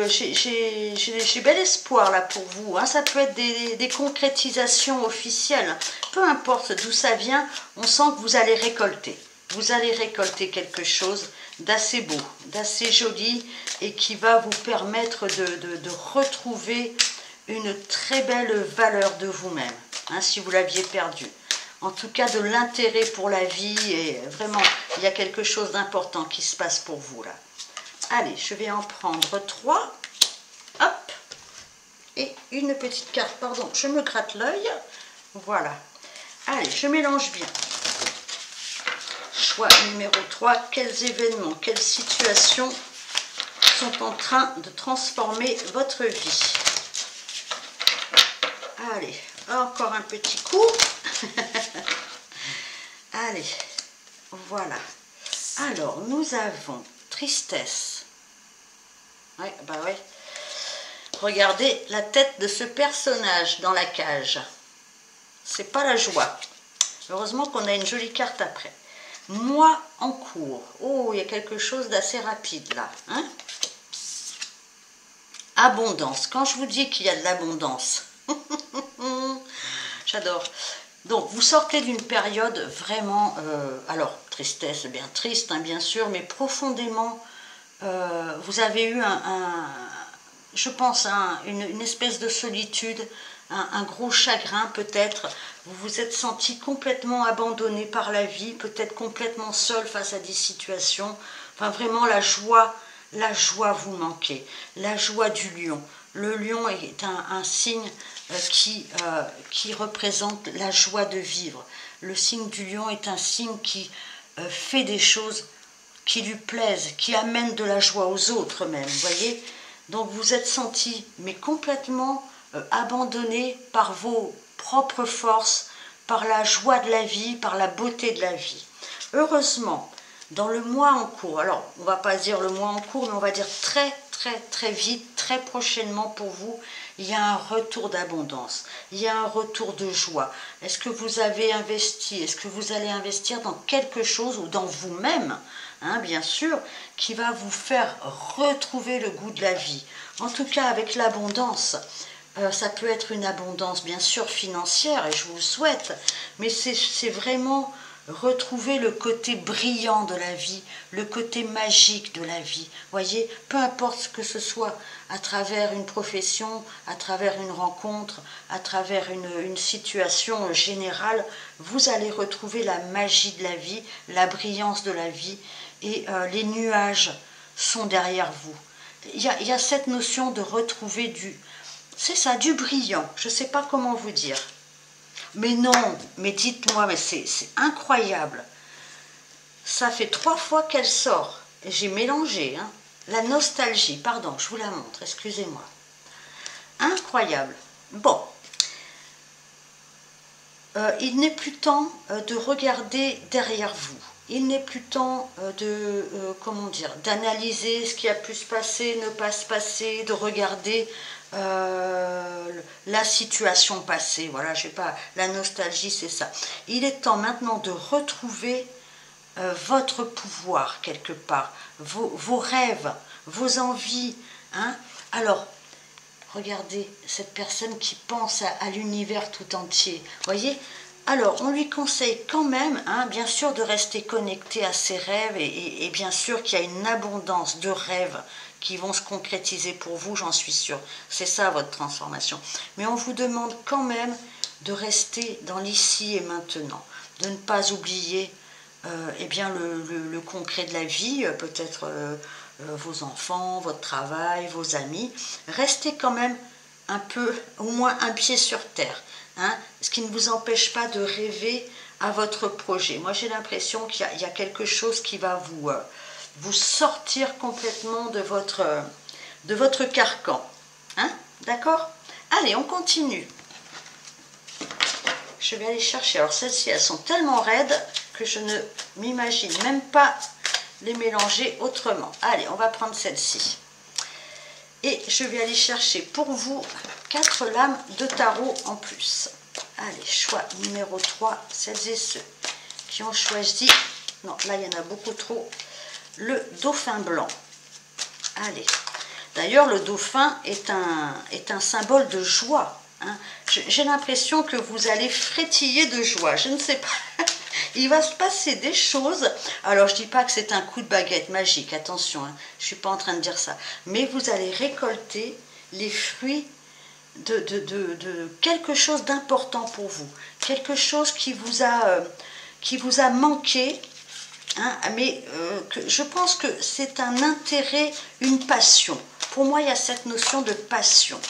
j'ai bel espoir là pour vous. Hein. Ça peut être des concrétisations officielles. Peu importe d'où ça vient, on sent que vous allez récolter. Vous allez récolter quelque chose d'assez beau, d'assez joli et qui va vous permettre de retrouver une très belle valeur de vous-même, hein, si vous l'aviez perdue. En tout cas, de l'intérêt pour la vie et vraiment, il y a quelque chose d'important qui se passe pour vous là. Allez, je vais en prendre 3. Hop. Et une petite carte, pardon, je me gratte l'œil. Voilà. Allez, je mélange bien. Choix numéro 3. Quels événements, quelles situations sont en train de transformer votre vie? Allez, encore un petit coup. Allez, voilà. Alors, nous avons tristesse. Ouais, bah ouais. Regardez la tête de ce personnage dans la cage. C'est pas la joie. Heureusement qu'on a une jolie carte après. Moi en cours. Oh, il y a quelque chose d'assez rapide là. Hein? Abondance. Quand je vous dis qu'il y a de l'abondance, j'adore. Donc, vous sortez d'une période vraiment, alors, tristesse, bien triste, hein, bien sûr, mais profondément, vous avez eu je pense, une espèce de solitude, un gros chagrin peut-être. Vous vous êtes senti complètement abandonné par la vie, peut-être complètement seul face à des situations. Enfin, vraiment, la joie vous manquait, la joie du lion. Le lion est un signe qui représente la joie de vivre. Le signe du lion est un signe qui fait des choses qui lui plaisent, qui amènent de la joie aux autres même, vous voyez. Donc vous êtes senti, mais complètement abandonné par vos propres forces, par la joie de la vie, par la beauté de la vie. Heureusement, dans le mois en cours, alors on ne va pas dire le mois en cours, mais on va dire très vite, très prochainement pour vous, il y a un retour d'abondance, il y a un retour de joie. Est-ce que vous avez investi, est-ce que vous allez investir dans quelque chose ou dans vous-même, hein, bien sûr, qui va vous faire retrouver le goût de la vie. En tout cas, avec l'abondance, ça peut être une abondance bien sûr financière, et je vous le souhaite, mais c'est vraiment retrouver le côté brillant de la vie, le côté magique de la vie. Voyez, peu importe ce que ce soit, à travers une profession, à travers une rencontre, à travers une situation générale, vous allez retrouver la magie de la vie, la brillance de la vie, et les nuages sont derrière vous. Il y a cette notion de retrouver c'est ça, du brillant. Je ne sais pas comment vous dire. Mais non, mais dites-moi, mais c'est incroyable. Ça fait 3 fois qu'elle sort. J'ai mélangé, hein. La nostalgie, pardon, je vous la montre, excusez-moi. Incroyable. Bon. Il n'est plus temps de regarder derrière vous. Il n'est plus temps comment dire, d'analyser ce qui a pu se passer, ne pas se passer, de regarder la situation passée. Voilà, je sais pas, la nostalgie, c'est ça. Il est temps maintenant de retrouver votre pouvoir quelque part, vos rêves, vos envies. Hein. Alors, regardez cette personne qui pense à l'univers tout entier. Voyez. Alors, on lui conseille quand même, hein, bien sûr, de rester connecté à ses rêves et bien sûr qu'il y a une abondance de rêves qui vont se concrétiser pour vous, j'en suis sûre. C'est ça votre transformation. Mais on vous demande quand même de rester dans l'ici et maintenant, de ne pas oublier eh bien, le concret de la vie, peut-être vos enfants, votre travail, vos amis. Restez quand même un peu, au moins un pied sur terre. Hein, ce qui ne vous empêche pas de rêver à votre projet. Moi, j'ai l'impression qu'il y a quelque chose qui va vous sortir complètement de votre carcan. Hein, d'accord? Allez, on continue. Je vais aller chercher. Alors, celles-ci, elles sont tellement raides que je ne m'imagine même pas les mélanger autrement. Allez, on va prendre celle-ci. Et je vais aller chercher pour vous 4 lames de tarot en plus. Allez, choix numéro 3, celles et ceux qui ont choisi, non, là il y en a beaucoup trop, le dauphin blanc. Allez, d'ailleurs le dauphin est un symbole de joie. Hein. J'ai l'impression que vous allez frétiller de joie, je ne sais pas. Il va se passer des choses. Alors, je ne dis pas que c'est un coup de baguette magique, attention, hein, je ne suis pas en train de dire ça. Mais vous allez récolter les fruits de quelque chose d'important pour vous. Quelque chose qui vous a manqué. Hein, mais je pense que c'est un intérêt, une passion. Pour moi, il y a cette notion de passion.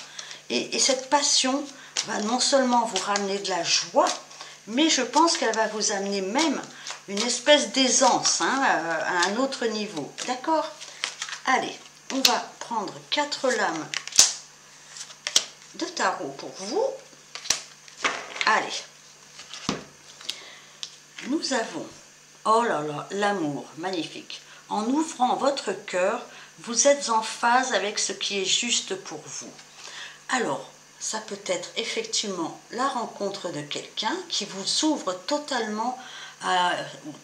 Et cette passion va non seulement vous ramener de la joie, mais je pense qu'elle va vous amener même une espèce d'aisance, hein, à un autre niveau. D'accord? Allez, on va prendre 4 lames de tarot pour vous. Allez. Nous avons, oh là là, l'amour, magnifique. En ouvrant votre cœur, vous êtes en phase avec ce qui est juste pour vous. Alors, ça peut être effectivement la rencontre de quelqu'un qui vous ouvre totalement,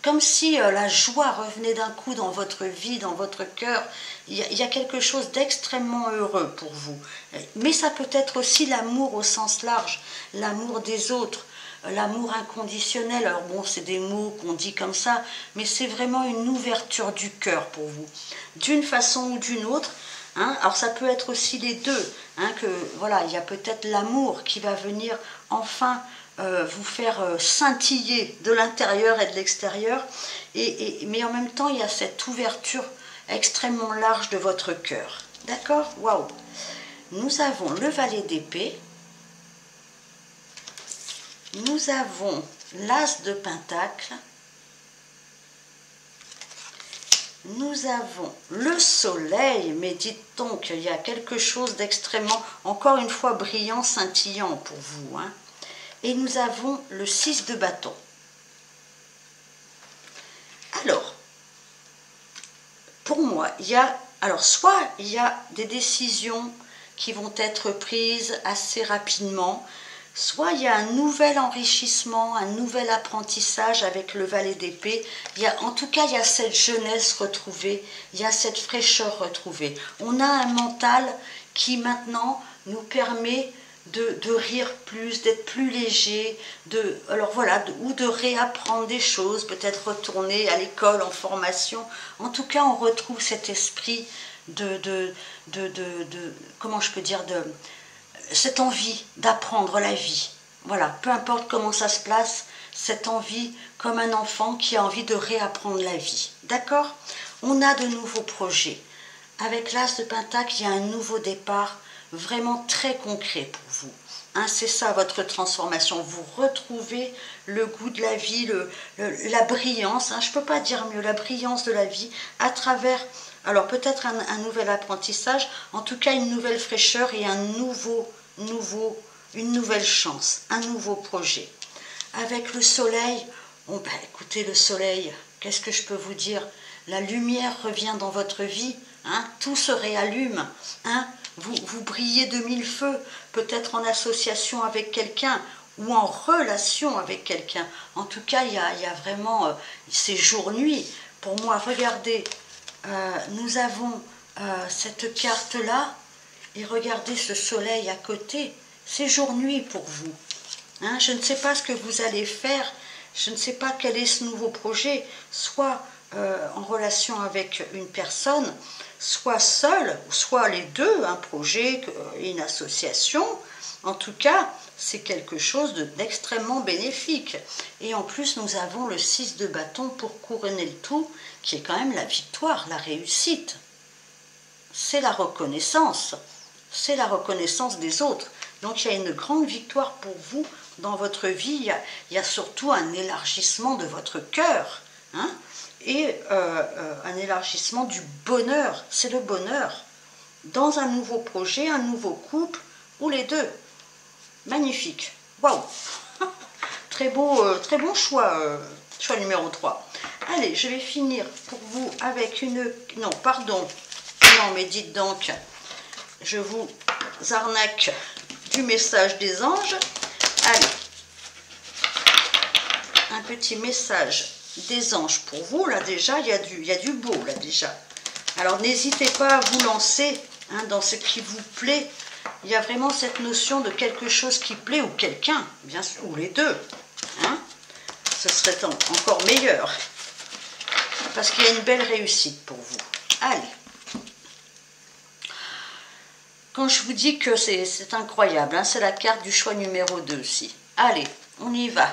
comme si la joie revenait d'un coup dans votre vie, dans votre cœur. Il y a quelque chose d'extrêmement heureux pour vous. Mais ça peut être aussi l'amour au sens large, l'amour des autres, l'amour inconditionnel. Alors bon, c'est des mots qu'on dit comme ça, mais c'est vraiment une ouverture du cœur pour vous, d'une façon ou d'une autre. Hein, alors ça peut être aussi les deux, hein, que voilà, il y a peut-être l'amour qui va venir enfin vous faire scintiller de l'intérieur et de l'extérieur, mais en même temps il y a cette ouverture extrêmement large de votre cœur. D'accord? Waouh! Nous avons le valet d'épée, nous avons l'as de pentacle, nous avons le soleil, mais dites donc, il y a quelque chose d'extrêmement, encore une fois, brillant, scintillant pour vous. Hein. Et nous avons le 6 de bâton. Alors, pour moi, soit il y a des décisions qui vont être prises assez rapidement, soit il y a un nouvel enrichissement, un nouvel apprentissage avec le valet d'épée. En tout cas, il y a cette jeunesse retrouvée, il y a cette fraîcheur retrouvée. On a un mental qui maintenant nous permet de rire plus, d'être plus léger, alors voilà, ou de réapprendre des choses, peut-être retourner à l'école en formation. En tout cas, on retrouve cet esprit comment je peux dire, cette envie d'apprendre la vie. Voilà, peu importe comment ça se place, cette envie comme un enfant qui a envie de réapprendre la vie. D'accord? On a de nouveaux projets. Avec l'as de pentacle, il y a un nouveau départ vraiment très concret pour vous. Hein, c'est ça votre transformation. Vous retrouvez le goût de la vie, la brillance, hein, je ne peux pas dire mieux, la brillance de la vie à travers, alors peut-être un nouvel apprentissage, en tout cas une nouvelle fraîcheur et une nouvelle chance, un nouveau projet. Avec le soleil, écoutez, le soleil, qu'est-ce que je peux vous dire? La lumière revient dans votre vie, hein, tout se réallume, hein, vous brillez de mille feux, peut-être en association avec quelqu'un ou en relation avec quelqu'un. En tout cas, il y a vraiment ces jours-nuit. Pour moi, regardez, nous avons cette carte-là, et regardez ce soleil à côté, c'est jour-nuit pour vous. Hein, je ne sais pas ce que vous allez faire, je ne sais pas quel est ce nouveau projet, soit en relation avec une personne, soit seul, soit les deux, un projet et une association. En tout cas, c'est quelque chose d'extrêmement bénéfique. Et en plus, nous avons le 6 de bâton pour couronner le tout, qui est quand même la victoire, la réussite. C'est la reconnaissance des autres. Donc il y a une grande victoire pour vous dans votre vie, il y a surtout un élargissement de votre cœur, hein, et un élargissement du bonheur, c'est le bonheur, dans un nouveau projet, un nouveau couple, ou les deux. Magnifique, waouh. Très bon choix, choix numéro 3. Allez, je vais finir pour vous avec une... Non, pardon, non mais dites donc, je vous arnaque du message des anges. Allez, un petit message des anges pour vous. Là déjà, il y a du beau là déjà. Alors n'hésitez pas à vous lancer hein, dans ce qui vous plaît. Il y a vraiment cette notion de quelque chose qui plaît ou quelqu'un, bien sûr, ou les deux. Hein. Ce serait encore meilleur. Parce qu'il y a une belle réussite pour vous. Allez. Quand je vous dis que c'est incroyable, hein, c'est la carte du choix numéro 2 aussi. Allez, on y va.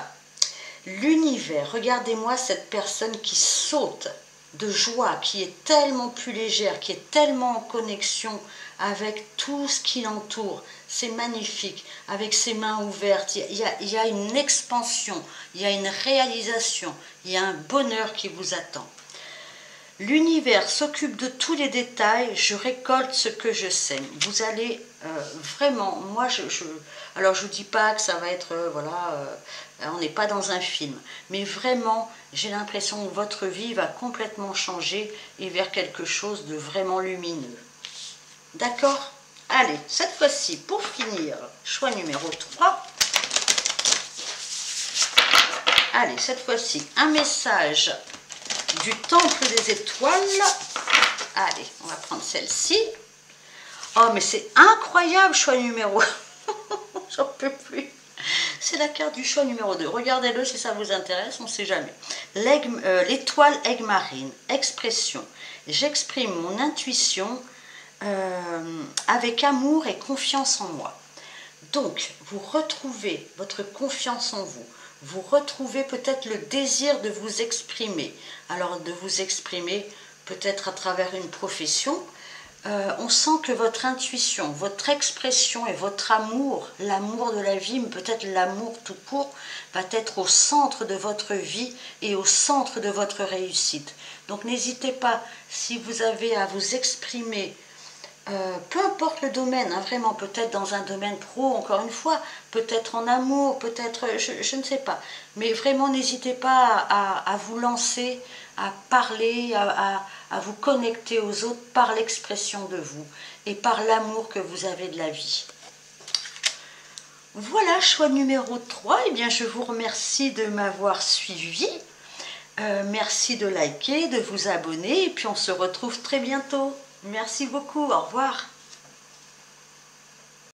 L'univers, regardez-moi cette personne qui saute de joie, qui est tellement plus légère, qui est tellement en connexion avec tout ce qui l'entoure. C'est magnifique, avec ses mains ouvertes, il y a une expansion, il y a une réalisation, il y a un bonheur qui vous attend. L'univers s'occupe de tous les détails, je récolte ce que je sème. Vous allez vraiment, moi alors je ne vous dis pas que ça va être, on n'est pas dans un film, mais vraiment j'ai l'impression que votre vie va complètement changer et vers quelque chose de vraiment lumineux. D'accord? Allez, cette fois-ci, pour finir, choix numéro 3. Allez, cette fois-ci, un message du temple des étoiles. Allez, on va prendre celle-ci. Oh, mais c'est incroyable, choix numéro. J'en peux plus. C'est la carte du choix numéro 2. Regardez-le si ça vous intéresse, on ne sait jamais. L'étoile aigle marine, expression. J'exprime mon intuition avec amour et confiance en moi. Donc, vous retrouvez votre confiance en vous. Vous retrouvez peut-être le désir de vous exprimer. Alors, de vous exprimer peut-être à travers une profession. On sent que votre intuition, votre expression et votre amour, l'amour de la vie, mais peut-être l'amour tout court, va être au centre de votre vie et au centre de votre réussite. Donc, n'hésitez pas, si vous avez à vous exprimer, peu importe le domaine, hein, vraiment, peut-être dans un domaine pro, encore une fois, peut-être en amour, peut-être, je ne sais pas. Mais vraiment, n'hésitez pas à vous lancer, à parler, à vous connecter aux autres par l'expression de vous et par l'amour que vous avez de la vie. Voilà, choix numéro 3. Eh bien, je vous remercie de m'avoir suivi. Merci de liker, de vous abonner et puis on se retrouve très bientôt. Merci beaucoup, au revoir.